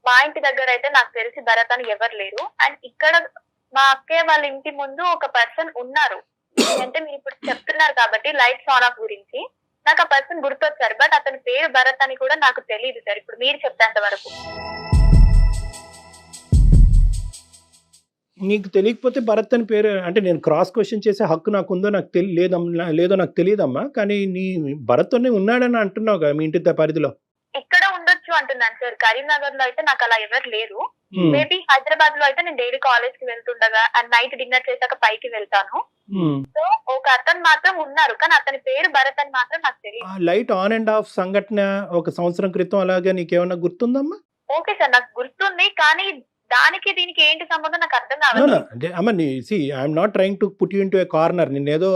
మా ఇంటి దగ్గర అయితే నాకు తెలిసి భరత్ అని ఎవరు లేరు. అండ్ ఇక్కడ మా అక్కయ్య వాళ్ళ ఇంటి ముందు ఒక పర్సన్ ఉన్నారు. అంటే మీరు ఇప్పుడు చెప్తున్నారు కాబట్టి లైట్స్ ఆన్ ఆఫ్ గురించి నాకు ఆ పర్సన్ గుర్తొచ్చారు. బట్ అతని పేరు భరత్ అని కూడా నాకు తెలియదు సార్, ఇప్పుడు మీరు చెప్పేంత వరకు. నీకు తెలియకపోతే భరత్ అని పేరు, అంటే నేను క్రాస్ క్వశ్చన్ చేసే హక్కు నాకు ఉందో నాకు లేదో నాకు తెలియదమ్మా. కానీ నీ భరత్ ఉన్నాడని అంటున్నావు కదా మీ ఇంటి పరిధిలో. ఎక్కడ ఉండొచ్చు అంటున్నాను సార్. కరీంనగర్ లో అయితే నాకు అలా ఎవరు లేరు. మేబీ హైదరాబాద్ లో అయితే నేను డైలీ కాలేజ్ కి వెళ్తుండగా అండ్ నైట్ డిన్నర్ చేశాక పైకి వెళ్తాను. సో ఒక అతను మాత్రం ఉన్నారు, కానీ అతని పేరు భరత్ అని మాత్రం నాకు తెలియదు. లైట్ ఆన్ అండ్ ఆఫ్ సంఘటన 1 సంవత్సరం క్రితం అలాగే నీకేమన్నా గుర్తుందమ్మా? ఓకే సార్, నాకు గుర్తుంది, కానీ దానికి దీనికి ఏంటి సంబంధం నాకు అర్థం కావాలి. అమ్మ I'm not trying to put you into A corner. నిన్నేదో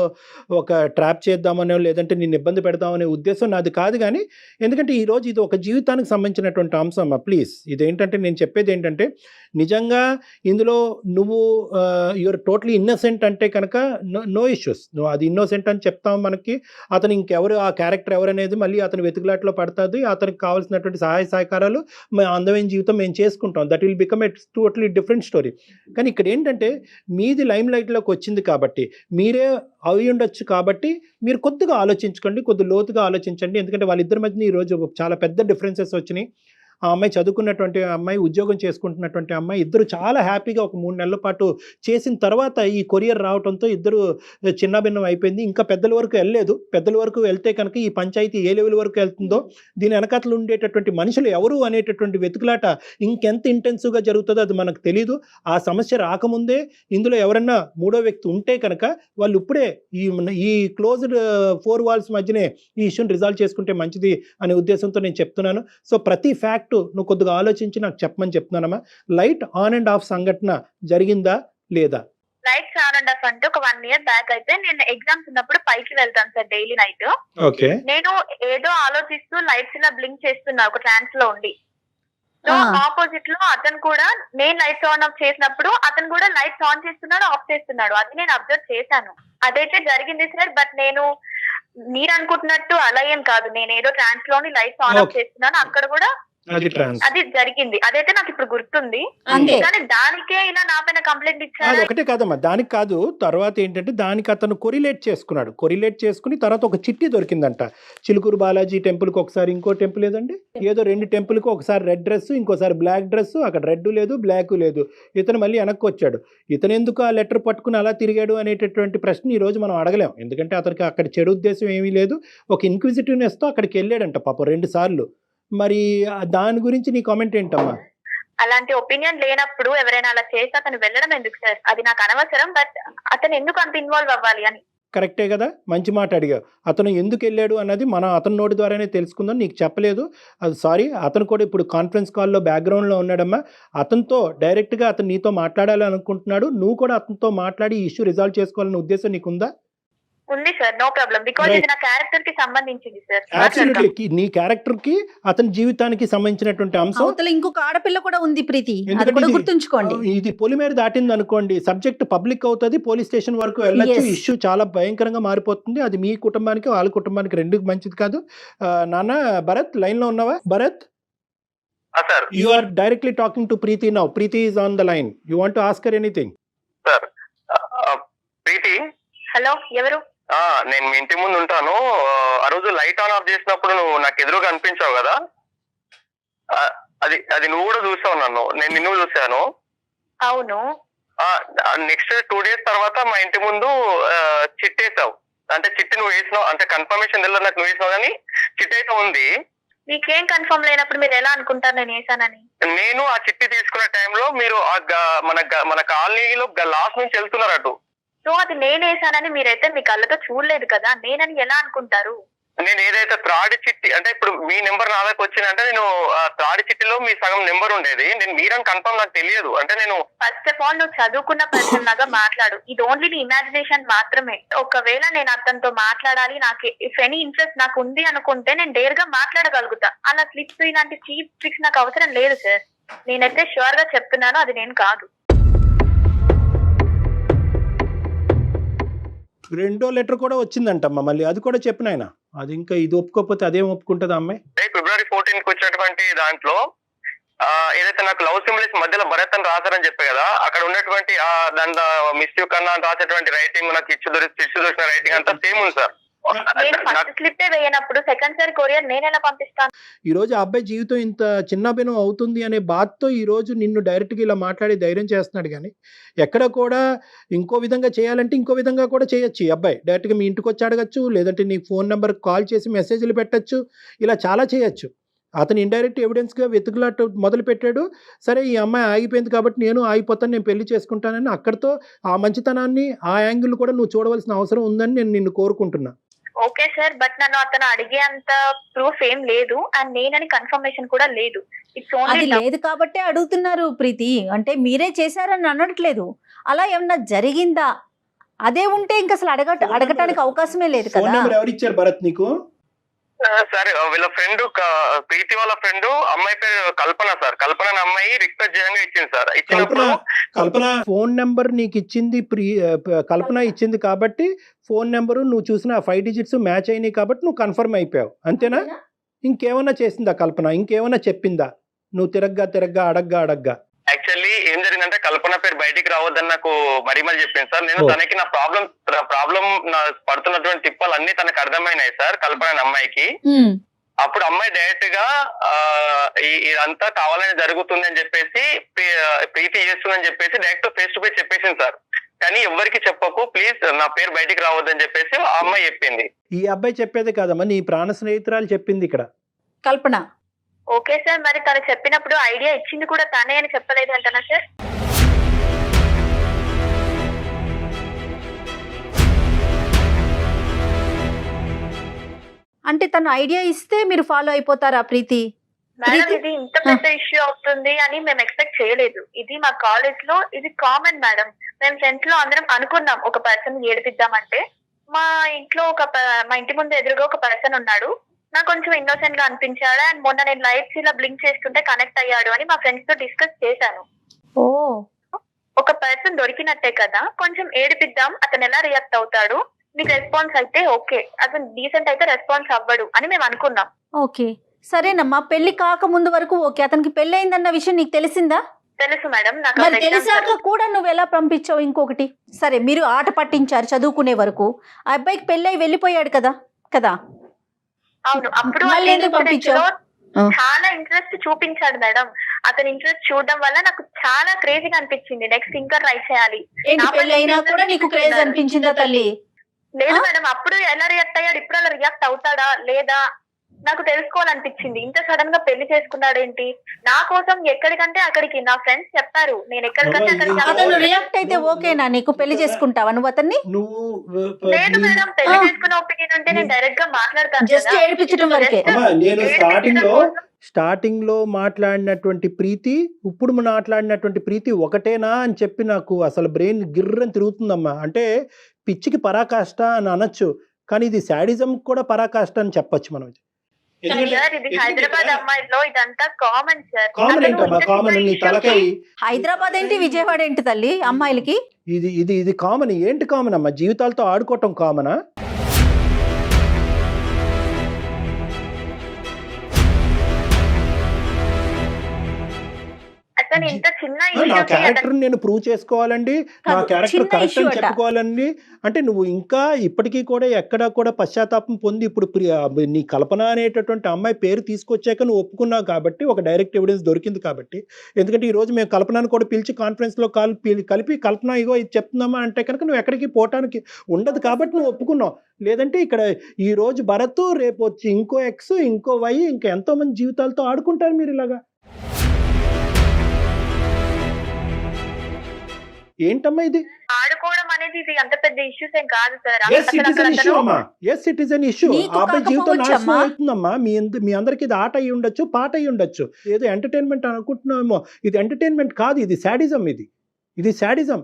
ఒక ట్రాప్ చేద్దామనో లేదంటే నిన్ను ఇబ్బంది పెడదామనే ఉద్దేశం నాది కాదు. కానీ ఎందుకంటే ఈరోజు ఇది ఒక జీవితానికి సంబంధించినటువంటి అంశం అమ్మా. ప్లీజ్ ఇదేంటంటే నేను చెప్పేది ఏంటంటే నిజంగా ఇందులో నువ్వు యువర్ టోటలీ ఇన్నోసెంట్ అంటే కనుక నో ఇష్యూస్. నువ్వు అది ఇన్నోసెంట్ అని చెప్తాం. మనకి అతను ఇంకెవరు ఆ క్యారెక్టర్ ఎవరనేది మళ్ళీ అతను వెతుకులాట్లో పడుతుంది. అతనికి కావాల్సినటువంటి సహాయ సహకారాలు అందమైన జీవితం మేము చేసుకుంటాం. That will become a totally different story. కానీ ఇక్కడ ఏంటంటే మీది లైమ్ లైట్లోకి వచ్చింది కాబట్టి మీరే అవి ఉండొచ్చు కాబట్టి మీరు కొద్దిగా ఆలోచించుకోండి, కొద్దిగా లోతుగా ఆలోచించండి. ఎందుకంటే వాళ్ళిద్దరి మధ్యన ఈరోజు చాలా పెద్ద డిఫరెన్సెస్ వచ్చినాయి. ఆ అమ్మాయి చదువుకున్నటువంటి అమ్మాయి, ఉద్యోగం చేసుకుంటున్నటువంటి అమ్మాయి, ఇద్దరు చాలా హ్యాపీగా ఒక 3 నెలల పాటు చేసిన తర్వాత ఈ కొరియర్ రావడంతో ఇద్దరు చిన్నభిన్నం అయిపోయింది. ఇంకా పెద్దల వరకు వెళ్ళలేదు. పెద్దల వరకు వెళ్తే కనుక ఈ పంచాయతీ ఏ లెవెల్ వరకు వెళ్తుందో, దీని వెనకాతలు ఉండేటటువంటి మనుషులు ఎవరు అనేటటువంటి వెతుకులాట ఇంకెంత ఇంటెన్సివ్గా జరుగుతుందో అది మనకు తెలీదు. ఆ సమస్య రాకముందే ఇందులో ఎవరన్నా 3వ వ్యక్తి ఉంటే కనుక వాళ్ళు ఇప్పుడే ఈ క్లోజ్డ్ 4 వాల్స్ మధ్యనే ఈ ఇష్యూని రిజాల్వ్ చేసుకుంటే మంచిది అనే ఉద్దేశంతో నేను చెప్తున్నాను. సో ప్రతి ఫ్యాక్ట్ నువ్వు కొద్దిగా ఆలోచించి నాకు చెప్పమని చెప్తున్నానమ్మా. లైట్ ఆన్ అండ్ ఆఫ్ సంఘటన జరిగిందా లేదా? లైట్స్ ఆన్ అండ్ ఆఫ్ అంటే ఒక 1 year బ్యాక్ అయితే నేను ఎగ్జామ్స్ ఉన్నప్పుడు పైకి వెళ్తాను సార్ డైలీ నైట్. ఓకే. నేను ఏదో ఆలోచిస్తూ లైట్స్ ఇలా బ్లింక్ చేస్తున్నా ఒక ట్రాన్స్ లో ఉండి. సో ఆపోజిట్ లో అతను కూడా నేను లైట్స్ ఆన్ ఆఫ్ చేసినప్పుడు అతను కూడా లైట్స్ ఆన్ చేస్తున్నాడు, ఆఫ్ చేస్తున్నాడు. అది నేను అబ్జర్వ్ చేశాను. అదైతే జరిగింది సార్. బట్ నేను మీరు అనుకుంటున్నట్టు అలా ఏం కాదు. నేను ఏదో ట్రాన్స్ లోని లైట్స్ ఆన్ ఆఫ్ చేస్తున్నాను, అక్కడ కూడా అది జరిగింది. అదైతే నాకు ఇప్పుడు గుర్తుంది. కానీ దానికే ఇలా నా పైన కంప్లైంట్ ఇచ్చారు. ఒకటే కాదమ్మా, దానికి కాదు. తర్వాత ఏంటంటే దానికి అతను కొరిలేట్ చేసుకుని తర్వాత ఒక చిట్టి దొరికిందంట. చిలుకూరు బాలాజీ టెంపుల్ కి ఒకసారి, ఇంకో టెంపుల్ ఏదండి, ఏదో 2 టెంపుల్ కి ఒకసారి రెడ్ డ్రెస్, ఇంకోసారి బ్లాక్ డ్రెస్. అక్కడ రెడ్ లేదు, బ్లాక్ లేదు. ఇతను మళ్ళీ వెనక్కి వచ్చాడు. ఇతను ఎందుకు ఆ లెటర్ పట్టుకుని అలా తిరిగాడు అనేటటువంటి ప్రశ్న ఈ రోజు మనం అడగలేం. ఎందుకంటే అతనికి అక్కడ చెడు ఉద్దేశం ఏమీ లేదు. ఒక ఇన్క్విజిటివ్నెస్ తో అక్కడికి వెళ్ళాడంట పాపం 2 సార్లు. మరి దాని గురించి నీ కామెంట్ ఏంటమ్మా? అలాంటి ఒపీనియన్ లేనప్పుడు ఎవరైనా అలా చేస్తే అతను వెళ్ళడం ఎందుకు సార్? అది నాకు అనవసరం, బట్ అతను ఎందుకు అంత ఇన్వాల్వ్ అవ్వాలి అని. కరెక్టే కదా, మంచి మాట అడిగావు. అతను ఎందుకు వెళ్ళాడు అన్నది మనం అతని నోటి ద్వారానే తెలుసుకుందాం. నీకు చెప్పలేదు అది సారీ. అతను కూడా ఇప్పుడు కాన్ఫరెన్స్ కాల్లో బ్యాక్గ్రౌండ్లో ఉన్నాడమ్మా. అతనితో డైరెక్ట్గా అతను నీతో మాట్లాడాలి అనుకుంటున్నాడు. నువ్వు కూడా అతనితో మాట్లాడి ఈ ఇష్యూ రిజాల్వ్ చేసుకోవాలనే ఉద్దేశం నీకుందా? ఉంది సార్, నో ప్రాబ్లం, బికాజ్ ఇది నా క్యారెక్టర్ కి సంబంధించింది సార్. అబ్సల్యూట్లీ నీ క్యారెక్టర్ కి అతని జీవితానికి సంబంధించినటువంటి అంశం. అవతల ఇంకొక ఆడపిల్ల కూడా ఉంది ప్రీతి, అది ఎందుకంటే కూడా ఇది- గుర్తుంచుకోండి. ఇది పొలిమేర దాటింది అనుకోండి, సబ్జెక్ట్ పబ్లిక్ అవుతుంది, పోలీస్ స్టేషన్ వరకు వెళ్ళొచ్చు, Yes. ఇష్యూ చాలా భయంకరంగా మారిపోతుంది. అది మీ కుటుంబానికి వాళ్ళ కుటుంబానికి రెండు మంచిది కాదు. నాన్న భరత్, లైన్ లో ఉన్నావా? Bharat, sir you are directly talking to Preethi now. Preethi is on the line. You want to ask her anything? Sir Preethi, hello, ఎవరు? నేను మీ ఇంటి ముందు ఉంటాను. ఆ రోజు లైట్ ఆన్ ఆఫ్ చేసినప్పుడు నువ్వు నాకు ఎదురుగా అనిపించావు కదా, అది నువ్వు కూడా చూసావు నన్ను, నేను నిన్ను చూశాను. అవును. నెక్స్ట్ 2 days తర్వాత మా ఇంటి ముందు చిట్ వేసావు. అంటే చిట్టి నువ్వు వేసినావు, అంటే కన్ఫర్మేషన్ తెలియదు నాకు, నువ్వు వేసినావు కానీ చిట్ అయితే ఉంది. మీకేం కన్ఫర్మ్ లేనప్పుడు మీరు ఎలా అనుకుంటారు నేను వేసానని? నేను ఆ చిట్టి తీసుకునే టైంలో మీరు మన కాలనీలో లాస్ట్ నుంచి వెళ్తున్నారు అటు. సో అది నేను వేసానని మీరైతే మీ కళ్ళతో చూడలేదు కదా, నేనని ఎలా అనుకుంటారు? నేను ఏదైతే త్రాడి చిట్టి, అంటే ఇప్పుడు మీ నెంబర్ నా దగ్గర వచ్చిందంటే నేను త్రాడి చిట్టిలో మీ సగం నెంబర్ ఉండేది. నేను మీరని కన్ఫర్మ్ నాకు తెలియదు. అంటే నేను ఫస్ట్ ఆఫ్ ఆల్ నువ్వు చదువుకున్న పర్సన్ లాగా మాట్లాడు. ఇది ఓన్లీ నీ ఇమాజినేషన్ మాత్రమే. ఒకవేళ నేను అతనితో మాట్లాడాలి, నాకు ఇఫ్ ఎనీ ఇంట్రెస్ట్ నాకు ఉంది అనుకుంటే నేను డేర్ గా మాట్లాడగలుగుతా. అలా క్లిప్స్ ఇలాంటి చీప్ ట్రిక్స్ నాకు అవసరం లేదు సార్. నేనైతే షూర్ గా చెప్తున్నాను, అది నేను కాదు. రెండో లెటర్ కూడా వచ్చిందంటమ్మా, మళ్ళీ అది కూడా చెప్పిన ఆయన. అది ఇంకా ఇది ఒప్పుకోకపోతే అదేం ఒప్పుకుంటుంది అమ్మాయి? February 14 వచ్చినటువంటి దాంట్లో ఏదైతే నాకు లవ్ సింబల్స్ మధ్యలో భరత్ అని రాశారని చెప్పే కదా, అక్కడ ఉన్నటువంటి దాంట్లో మిస్ యూ కన్నా రాసేటువంటి రైటింగ్, నాకు ఇచ్చు దొరికిన రైటింగ్ అంతా సేమ్ ఉంది సార్. నేను ఫస్ట్ స్లిప్ వేయనప్పుడు సెకండ్ సార్ కొరియర్ నేను ఎలా పంపిస్తాను? ఈ రోజు ఆ అబ్బాయి జీవితం ఇంత చిన్నభిన్నం అవుతుంది అనే బాధతో ఈ రోజు నిన్ను డైరెక్ట్గా ఇలా మాట్లాడి ధైర్యం చేస్తున్నాడు. కానీ ఎక్కడ కూడా ఇంకో విధంగా చేయాలంటే ఇంకో విధంగా కూడా చేయొచ్చు. ఈ అబ్బాయి డైరెక్ట్గా మీ ఇంటికి వచ్చి అడగచ్చు, లేదంటే నీ ఫోన్ నెంబర్ కాల్ చేసి మెసేజ్లు పెట్టచ్చు, ఇలా చాలా చేయొచ్చు. అతను ఇండైరెక్ట్ ఎవిడెన్స్గా వెతుకులాట మొదలు పెట్టాడు. సరే ఈ అమ్మాయి ఆగిపోయింది కాబట్టి నేను ఆగిపోతాను, నేను పెళ్లి చేసుకుంటానని అక్కడితో ఆ మంచితనాన్ని ఆ యాంగిల్ కూడా నువ్వు చూడవలసిన అవసరం ఉందని నేను నిన్ను కోరుకుంటున్నా. ఓకే సార్, బట్ నన్ను అతను అడిగే అంత ప్రూఫ్ ఏం లేదు, అండ్ నేనని కన్ఫర్మేషన్ కూడా లేదు. ఇట్స్ అది ఓన్లీ లేదు కాబట్టే అడుగుతున్నారు ప్రీతి, అంటే మీరే చేశారని అనట్లేదు. అలా ఏమన్నా జరిగిందా? అదే ఉంటే ఇంకా అసలు అడగటానికి అవకాశమే లేదు ఫోన్ కదా. నెంబర్ ఎవరు ఇచ్చారు భరత్ నీకు? సరే, వీళ్ళ ఫ్రెండ్ ప్రీతి వాళ్ళ ఫ్రెండ్ అమ్మాయి పేరు కల్పన సార్. కల్పన అనే అమ్మాయి రిక్వెస్ట్ చేయంగా ఇచ్చింది సార్. ఇచ్చినప్పుడు కల్పన ఫోన్ నెంబర్ నీకు ఇచ్చింది, కల్పన ఇచ్చింది కాబట్టి ఫోన్ నెంబరు నువ్వు చూసిన 5 digits మ్యాచ్ అయినాయి కాబట్టి నువ్వు కన్ఫర్మ్ అయిపోయావు, అంతేనా? ఇంకేమన్నా చేసిందా కల్పన? ఇంకేమన్నా చెప్పిందా నువ్వు తిరగ్గా అడగ్గా? యాక్చువల్లీ ఏం జరిగిందంటే కల్పన పేరు బయటికి రావద్దని నాకు మరీ చెప్పింది సార్. నేను తనకి నా ప్రాబ్లం నా పడుతున్నటువంటి తిప్పాలు అన్ని తనకు అర్థమైనాయి సార్, కల్పన అనే అమ్మాయికి. అప్పుడు అమ్మాయి డైరెక్ట్ గా ఇదంతా కావాలని జరుగుతుంది అని చెప్పేసి, ప్రీతి చేస్తుందని చెప్పేసి డైరెక్ట్ ఫేస్ టు ఫేస్ చెప్పేసింది సార్. కానీ ఎవరికి చెప్పకు ప్లీజ్, నా పేరు బయటికి రావద్దని చెప్పేసి ఆ అమ్మాయి చెప్పింది. ఈ అబ్బాయి చెప్పేది కాదమ్మా, నీ ప్రాణ స్నేహితురాలు చెప్పింది ఇక్కడ. కల్పన ఓకే సార్, మరి తను చెప్పినప్పుడు ఐడియా ఇచ్చింది కూడా తనే అని చెప్పలేదు అంటనా సార్? అంటే తను ఐడియా ఇస్తే మీరు ఫాలో అయిపోతారా ప్రీతి? మేడం, ఇది ఇంత పెద్ద ఇష్యూ అవుతుంది అని మేము ఎక్స్పెక్ట్ చేయలేదు. ఇది మా కాలేజ్ లో ఇది కామన్ మేడం. మేము ఫ్రెండ్స్ లో అందరం అనుకున్నాం ఒక పర్సన్ ఏడిపిద్దామంటే. మా ఇంటి ముందు ఎదురుగా ఒక పర్సన్ ఉన్నాడు, నాకు కొంచెం ఇన్నోసెంట్ గా అనిపించాడు. అండ్ మొన్న నేను లైట్స్ ఇలా బ్లింక్ చేస్తుంటే కనెక్ట్ అయ్యాడు అని మా ఫ్రెండ్స్ తో డిస్కస్ చేశాను. ఓ, ఒక పర్సన్ దొరికినట్టే కదా, కొంచెం ఏడిపిద్దాం, అతను ఎలా రియాక్ట్ అవుతాడు, మీకు రెస్పాన్స్ అయితే ఓకే, అతను డీసెంట్ అయితే రెస్పాన్స్ అవ్వడు అని మేము అనుకున్నాం. ఓకే సరేనమ్మా, పెళ్లి కాక ముందు వరకు ఓకే. అతనికి పెళ్లి అయిందన్న విషయం నీకు తెలిసిందా? తెలుసు మేడం. నాకు మరి తెలిసాక కూడా నువ్వు ఎలా పంపించావు? ఇంకొకటి, సరే మీరు ఆట పట్టించారు చదువుకునే వరకు, ఆ అబ్బాయికి పెళ్ళై వెళ్ళిపోయాడు కదా. అవును, అప్పుడు మళ్ళీ ఎందుకు పంపించావు? చాలా ఇంట్రెస్ట్ చూపించాడు మేడం. అతని ఇంట్రెస్ట్ చూడడం వల్ల నాకు చాలా క్రేజీగా అనిపించింది. నెక్స్ట్ ఇంకా ట్రై చేయాలి. ఏంటి, పెళ్లి అయినా కూడా నీకు క్రేజ్ అనిపించిందా తల్లి? లేదు మేడం, అప్పుడు ఎలా రియాక్ట్ అయ్యాడు, ఇప్పుడు అలా రియాక్ట్ అవుతాడా లేదా నాకు తెలుసుకోవాలనిపించింది. ఇంత సడన్ గా పెళ్లి చేసుకున్నాడేంటి, నా కోసం ఎక్కడికంటే అక్కడికి నా ఫ్రెండ్స్ చెప్పారు, నేను ఎక్కడికంటే అక్కడికి అతను రియాక్ట్ అయితే ఓకేనా, నీకు పెళ్లి చేసుకుంటావా నువ్వు అతన్ని? నువ్వు లేదు మేడం, పెళ్లి చేసుకున్న ఒపీనియన్ అంటే నేను డైరెక్ట్ గా మాట్లాడతాను జస్ట్ ఏడిపించడం వరకే. నేను స్టార్టింగ్ లో మాట్లాడినటువంటి ప్రీతి ఇప్పుడు మాట్లాడినటువంటి ప్రీతి ఒకటేనా అని చెప్పి నాకు అసలు బ్రెయిన్ గిర్రని తిరుగుతుందమ్మా. అంటే పిచ్చికి పరాకాష్ట అని అనొచ్చు, కానీ ఇది శాడిజం కూడా పరాకాష్ట అని చెప్పొచ్చు మనం. ఇది హైదరాబాద్ అమ్మాయిలో ఇదంతా కామన్ సార్. కామన్ ఏంటమ్మా, కామన్ నీ తలకాయ. హైదరాబాద్ ఏంటి, విజయవాడ ఏంటి తల్లి అమ్మాయిలకి? ఇది ఇది ఇది కామన్. ఏంటి కామన్ అమ్మా, జీవితాలతో ఆడుకోవటం కామనా? నా క్యారెక్టర్ నేను ప్రూవ్ చేసుకోవాలండి, నా క్యారెక్టర్ కరెక్ట్ అని చెప్పుకోవాలండి. అంటే నువ్వు ఇంకా ఇప్పటికీ కూడా ఎక్కడా కూడా పశ్చాత్తాపం పొంది ఇప్పుడు నీ కల్పన అనేటటువంటి అమ్మాయి పేరు తీసుకొచ్చాక నువ్వు ఒప్పుకున్నావు కాబట్టి ఒక డైరెక్ట్ ఎవిడెన్స్ దొరికింది కాబట్టి. ఎందుకంటే ఈ రోజు మేము కల్పనను కూడా పిలిచి కాన్ఫరెన్స్లో కలిపి కల్పన ఇగో ఇది చెప్తున్నామా అంటే కనుక నువ్వు ఎక్కడికి పోవటానికి ఉండదు కాబట్టి నువ్వు ఒప్పుకున్నావు. లేదంటే ఇక్కడ ఈ రోజు భరత్, రేపు వచ్చి ఇంకో ఎక్స్, ఇంకో వై, ఇంకా ఎంతో మంది జీవితాలతో ఆడుకుంటారు మీరు ఇలాగా. ఏంటమ్మా ఇది ఆడుకోవడం అనేది ఇది అంత పెద్ద ఇష్యూస్ ఏం కాదు సార్. Yes it is an issue. ఆ అబ్బాయి జీవితం నాశనం అవుతుందమ్మా. మీ అందరికి ఇది ఆట అయ్యి ఉండొచ్చు, పాట అయ్యి ఉండొచ్చు, ఏదో ఎంటర్టైన్మెంట్ అనుకుంటున్నామేమో. ఇది ఎంటర్టైన్మెంట్ కాదు, ఇది శాడిజం. ఇది శాడిజం.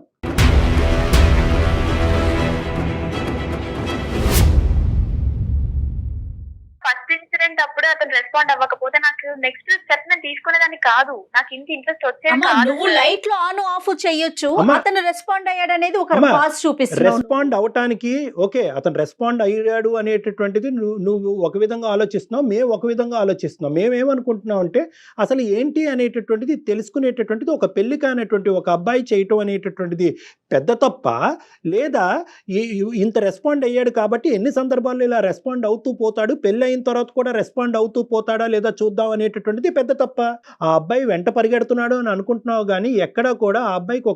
ఫస్ట్ ఇన్సిడెంట్ అప్పుడు అతను రెస్పాండ్ అవ్వకపోతే నాకు నెక్స్ట్ స్టెప్ నేను తీసుకునేదాన్ని కాదు, నాకు ఇంత ఇంట్రెస్ట్ వచ్చేది కాదు. నువ్వు లైట్ లో ఆన్ ఆఫ్ చేయొచ్చు, అతను రెస్పాండ్ అయ్యాడు అనేది ఒక పాస్ చూపిస్తుంది. రెస్పాండ్ అవటానికి ఓకే, అతను రెస్పాండ్ అయ్యాడు అనేటటువంటిది నువ్వు ఒక విధంగా ఆలోచిస్తున్నావు, మేము ఒక విధంగా ఆలోచిస్తున్నాం. మేమేమనుకుంటున్నాం అంటే అసలు ఏంటి అనేటటువంటిది తెలుసుకునేటటువంటిది ఒక పెళ్లి కానటువంటి ఒక అబ్బాయి చేయటం అనేటటువంటిది పెద్ద తప్ప, లేదా ఇంత రెస్పాండ్ అయ్యాడు కాబట్టి ఎన్ని సందర్భాల్లో ఇలా రెస్పాండ్ అవుతూ పోతాడు, పెళ్లి అయిన తర్వాత కూడా రెస్పాండ్ అవుతూ పోతాడా లేదా చూద్దాం అనేటటువంటిది పెద్ద తప్ప. ఆ అబ్బాయి వెంట పరిగెడుతున్నాడు అని అనుకుంటున్నావు, కానీ ఎక్కడా కూడా ఆ అబ్బాయికి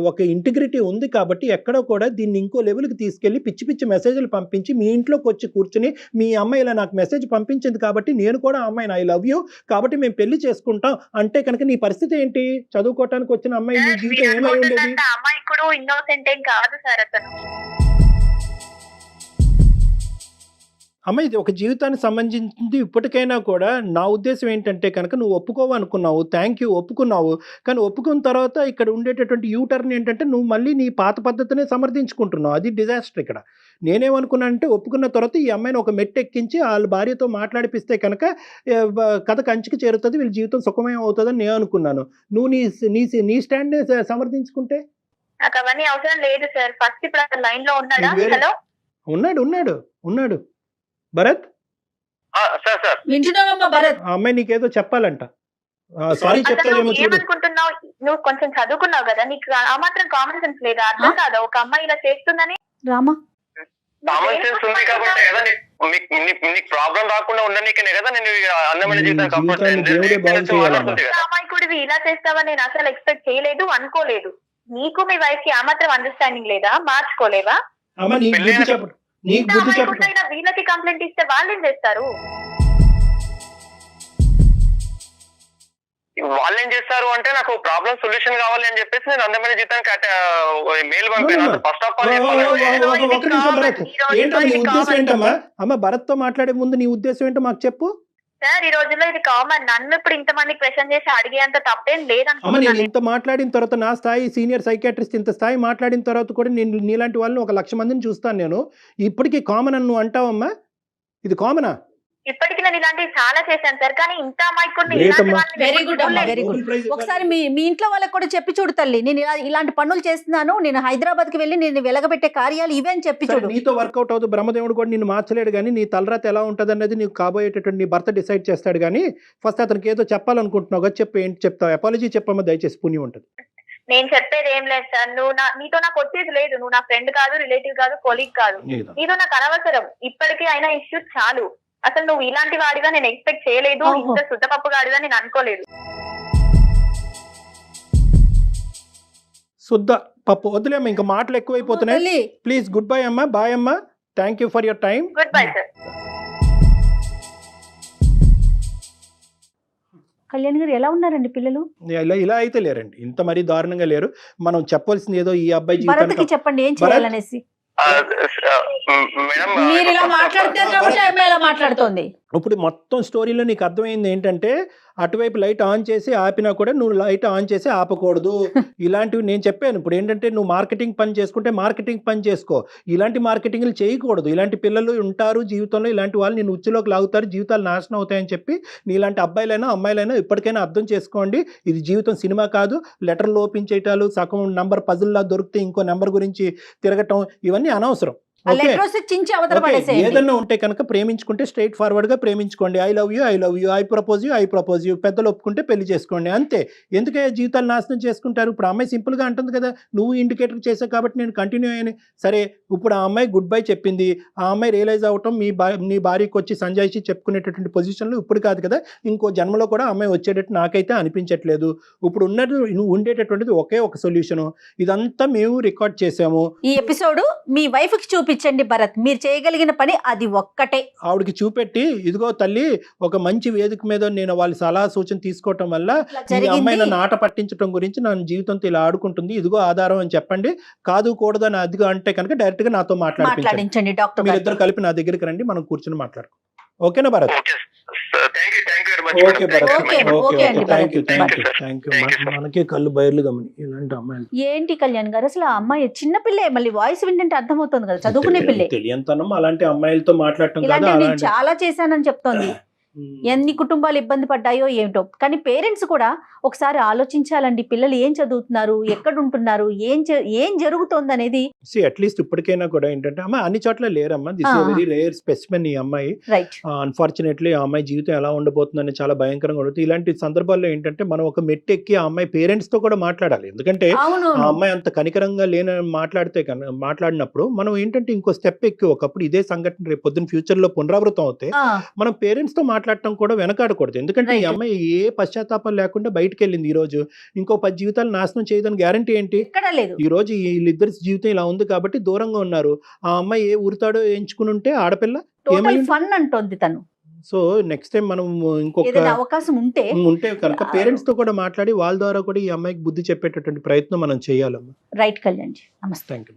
ఒక ఇంటిగ్రిటీ ఉంది కాబట్టి ఎక్కడా కూడా దీన్ని ఇంకో లెవెల్కి తీసుకెళ్లి పిచ్చి పిచ్చి మెసేజ్లు పంపించి మీ ఇంట్లోకి వచ్చి కూర్చుని మీ అమ్మాయి ఇలా నాకు మెసేజ్ పంపించింది కాబట్టి నేను కూడా అమ్మాయిని ఐ లవ్ యూ కాబట్టి మేము పెళ్లి చేసుకుంటాం అంటే కనుక నీ పరిస్థితి ఏంటి? చదువుకోవటానికి వచ్చిన అమ్మాయి నీ జీవితం ఏమై ఉండేది? అమ్మాయి కూడా ఇన్నోసెంట్ ఏం కాదు సార్ అతను. అమ్మ ఇది ఒక జీవితానికి సంబంధించింది. ఇప్పటికైనా కూడా నా ఉద్దేశం ఏంటంటే కనుక నువ్వు ఒప్పుకోవనుకున్నావు, థ్యాంక్ యూ ఒప్పుకున్నావు, కానీ ఒప్పుకున్న తర్వాత ఇక్కడ ఉండేటటువంటి యూటర్న్ ఏంటంటే నువ్వు మళ్ళీ నీ పాత పద్ధతినే సమర్థించుకుంటున్నావు. అది డిజాస్టర్. ఇక్కడ నేనేమనుకున్నానంటే ఒప్పుకున్న తర్వాత ఈ అమ్మాయిని ఒక మెట్టు ఎక్కించి వాళ్ళ భార్యతో మాట్లాడిపిస్తే కనుక కథ కంచికి చేరుతుంది, వీళ్ళ జీవితం సుఖమయం అవుతుందని నేను అనుకున్నాను. నువ్వు నీ స్టాండ్ని సమర్థించుకుంటే నాకు అవన్నీ అవసరం లేదు సార్. ఫస్ట్ ఇప్పుడు లైన్ లో ఉన్నాడా? హలో, ఉన్నాడు భరత్. వింటున్నావమ్మా భరత్? ఆ అమ్మాయి నీకేదో చెప్పాలంట. సారీ చెప్తావేమో చూడు. ఏమనుకుంటున్నావు? నువ్వు కొంచెం చదువుకున్నావు కదా, నీకు ఆ మాత్రం కామన్ సెన్స్ లేదా? అర్థం కాదా ఒక అమ్మాయి ఇలా చేస్తుందని? రామా, కామన్ సెన్స్ ఉంది కాబట్టి కదా నీకు ప్రాబ్లం రాకుండా ఉండనీకనే కదా నేను అందమైన జీవితం కంఫర్ట్. అమ్మాయి ఇలా చేస్తావని నేను అసలు ఎక్స్పెక్ట్ చేయలేదు, అనుకోలేదు. నీకు మీ వైఫ్ కి ఆ మాత్రం అండర్స్టాండింగ్ లేదా? మార్చుకోలేవా? వీళ్ళకి కంప్లైంట్ ఇస్తే వాళ్ళు ఏం చేస్తారు? అంటే నాకు ప్రాబ్లం సొల్యూషన్ కావాలి అని చెప్పేసి నేను అందమైన జీతానికి మెయిల్ పంపాను. ఫస్ట్ ఆఫ్ ఆల్ అమ్మ భరత్ తో మాట్లాడే ముందు నీ ఉద్దేశం ఏంటో మాకు చెప్పు. సార్ ఈ రోజుల్లో ఇది కామన్. నన్ను ఇప్పుడు ఇంతమంది క్వశ్చన్ చేసి అడిగేంత తప్పేం లేదనుకున్నాను. నేను ఇంత మాట్లాడిన తర్వాత నా స్థాయి సీనియర్ సైకాట్రిస్ట్ ఇంత స్థాయి మాట్లాడిన తర్వాత కూడా నేను నీలాంటి వాళ్ళని 1,00,000 మందిని చూస్తాను. నేను ఇప్పటికీ కామన్ అని నువ్వు అంటావమ్మా? ఇది కామనా? ఇప్పటికి నేను ఇలాంటివి చాలా చేశాను సార్, కానీ ఇంత వెరీ గుడ్ అమ్మా, వెరీ గుడ్. ఒకసారి మీ ఇంట్లో వాళ్ళకి కూడా చెప్పి చూడు తల్లి, నేను ఇలాంటి పనులు చేస్తున్నాను, నేను హైదరాబాద్ కి వెళ్ళి నేను వెలగబెట్టే కార్యాలు ఇవే అని చెప్పి చూడు. నీతో వర్కౌట్ అవుతుంది. బ్రహ్మదేవుడు కూడా నిన్ను మార్చలేడు, కానీ నీ తలరాత ఎలా ఉంటుంది అనేది నీకు కాబోయేటటువంటి నీ భర్త డిసైడ్ చేస్తాడు. కానీ ఫస్ట్ అతనికి ఏదో చెప్పాలనుకుంటున్నావు కదా, చెప్పు. ఏంటి చెప్తావు? అపాలజీ చెప్పమ్మా దయచేసి, పుణ్యం ఉంటుంది. నేను చెప్పేది ఏం లేదు సార్. నీతో నాకు వచ్చేది లేదు. నువ్వు నా ఫ్రెండ్ కాదు, రిలేటివ్ కాదు, కొలీగ్ కాదు. నీతో నాకు అనవసరం. ఇప్పటికీ అయినా ఇష్యూస్ చాలు. అసలు నువ్వు ఇలాంటి వాడిగా నేను ఎక్స్పెక్ట్ చేయలేదు, ఇంత శుద్ధపప్పు గాడిగా నేను అనుకోలేదు. శుద్ధ పప్పు వదిలేమ్మా, ఇంకా మాటలు ఎక్కువైపోతున్నాయి. ప్లీజ్ గుడ్ బై అమ్మా, బాయ్ అమ్మా, thank you for your time. Good bye sir. Kalyan గారు ఎలా ఉన్నారండి పిల్లలు? ఇలా అయితే లేరండి, ఇంత మరీ దారుణంగా లేరు. మనం చెప్పాల్సింది ఏదో ఈ అబ్బాయి భరత్కి జీవితానికి చెప్పండి ఏం చేయాలనేసి. మేడం మీరు ఇలా మాట్లాడుతారు కాబట్టి ఆమె ఇలా మాట్లాడుతోంది. ఇప్పుడు మొత్తం స్టోరీలో నీకు అర్థమైంది ఏంటంటే, అటువైపు లైట్ ఆన్ చేసి ఆపినా కూడా నువ్వు లైట్ ఆన్ చేసి ఆపకూడదు. ఇలాంటివి నేను చెప్పాను. ఇప్పుడు ఏంటంటే నువ్వు మార్కెటింగ్ పని చేసుకుంటే మార్కెటింగ్ పని చేసుకో, ఇలాంటి మార్కెటింగ్లు చేయకూడదు. ఇలాంటి పిల్లలు ఉంటారు జీవితంలో, ఇలాంటి వాళ్ళు నేను ఉచ్చులోకి లాగుతారు, జీవితాలు నాశనం అవుతాయని చెప్పి నీలాంటి అబ్బాయిలైనా అమ్మాయిలైనా ఇప్పటికైనా అర్థం చేసుకోండి. ఇది జీవితం సినిమా కాదు. లెటర్లు ఓపెన్ చేయటాలు, సగం నెంబర్ పజిల్లా దొరికితే ఇంకో నెంబర్ గురించి తిరగటం, ఇవన్నీ అనవసరం. ఏదన్నా ఉంటే కనుక ప్రేమించుకుంటే స్ట్రైట్ ఫార్వర్డ్ గా ప్రేమించుకోండి. I love you, I propose you, పెద్దలు ఒప్పుకుంటే పెళ్లి చేసుకోండి, అంతే. ఎందుకే జీవితాలు నాశనం చేసుకుంటారు? ఇప్పుడు అమ్మాయి సింపుల్ గా అంటుంది కదా, నువ్వు ఇండికేటర్ చేసావు కాబట్టి నేను కంటిన్యూ అయ్యాను. సరే, ఇప్పుడు ఆ అమ్మాయి గుడ్ బై చెప్పింది, ఆ అమ్మాయి రియలైజ్ అవటం నీ భార్యకి వచ్చి సంజాయిషి చెప్పుకునేటటువంటి పొజిషన్లో ఇప్పుడు కాదు కదా, ఇంకో జన్మలో కూడా అమ్మాయి వచ్చేటట్టు నాకైతే అనిపించట్లేదు. ఇప్పుడు ఉన్నది నువ్వు ఉండేటటువంటిది ఒకే ఒక సొల్యూషను. ఇదంతా మేము రికార్డ్ చేసాము. ఈ ఎపిసోడ్ మీ వైఫ్ కి చూపించండి భరత్, మీరు చేయగలిగిన పని అది ఒక్కటే. ఆవిడకి చూపెట్టి, ఇదిగో తల్లి, ఒక మంచి వేదిక మీద నేను వాళ్ళ సలహా సూచన తీసుకోవటం వల్ల ఈ అమ్మాయి నన్ను ఆట పట్టించడం గురించి నన్ను జీవితంతో ఇలా ఆడుకుంటుంది, ఇదిగో ఆధారం అని చెప్పండి. కాదు కూడదు అని అదిగో అంటే కనుక డైరెక్ట్ గా నాతో మాట్లాడించండి. డాక్టర్ మీరిద్దరు కలిపి నా దగ్గరికి రండి, మనం కూర్చొని మాట్లాడుకో. ఓకేనా Bharat? Okay Bharat, okay, thank you. మనకే కళ్ళు బయర్లు గమని ఇలాంటి అమ్మాయిలు ఏంటి కళ్యాణ్ గారు, అసలు ఆ అమ్మాయి చిన్నపిల్లే, మళ్ళీ వాయిస్ వింటే అర్థమవుతుంది కదా, చదువుకునే పిల్లే. తెలియంతనం అలాంటి అమ్మాయిలతో మాట్లాడటం నేను చాలా చేశానని చెప్తోంది. ఎన్ని కుటుంబాలు ఇబ్బంది పడ్డాయో ఏమిటో. కానీ పేరెంట్స్ కూడా ఒకసారి ఆలోచించాలండి, పిల్లలు ఏం చదువుతున్నారు, ఎక్కడ ఉంటున్నారు, ఏం జరుగుతోంది అనేది. అట్లీస్ట్ ఇప్పటికైనా కూడా ఏంటంటే అమ్మాయి అన్ని చోట్ల లేరమ్మా, this is very rare specimen ఈ అమ్మాయి. అన్ఫార్చునేట్లీ ఆ అమ్మాయి జీవితం ఎలా ఉండబోతుందని చాలా భయంకరంగా ఉంటుంది. ఇలాంటి సందర్భాల్లో ఏంటంటే మనం ఒక మెట్టు ఎక్కి ఆ అమ్మాయి పేరెంట్స్ తో కూడా మాట్లాడాలి. ఎందుకంటే ఆ అమ్మాయి అంత కనికరంగా మాట్లాడినప్పుడు మనం ఏంటంటే ఇంకో స్టెప్ ఎక్కి, ఒకప్పుడు ఇదే సంఘటన రేపు పొద్దున్న ఫ్యూచర్ లో పునరావృతం అవుతే మనం పేరెంట్స్ తో మాట్లాడటం కూడా వెనకాడకూడదు. ఎందుకంటే ఈ అమ్మాయి ఏ పశ్చాత్తాపం లేకుండా బయటకు వెళ్ళింది. ఈ రోజు ఇంకో 10 జీవితాలు నాశనం చేయదని గ్యారంటీ ఏంటి? ఈ రోజు వీళ్ళిద్దరి జీవితం ఇలా ఉంది కాబట్టి దూరంగా ఉన్నారు. ఆ అమ్మాయి ఏ ఊరుతాడో ఎంచుకుని ఉంటే ఆడపిల్ల ఫన్ అంటోంది తను. సో నెక్స్ట్ టైం మనం ఇంకొక అవకాశం ఉంటే కనుక పేరెంట్స్ తో కూడా మాట్లాడి వాళ్ళ ద్వారా కూడా ఈ అమ్మాయికి బుద్ధి చెప్పేటటువంటి ప్రయత్నం మనం చేయాలమ్మా. రైట్ కళ్యాణ్ జీ, నమస్తే. Thank you.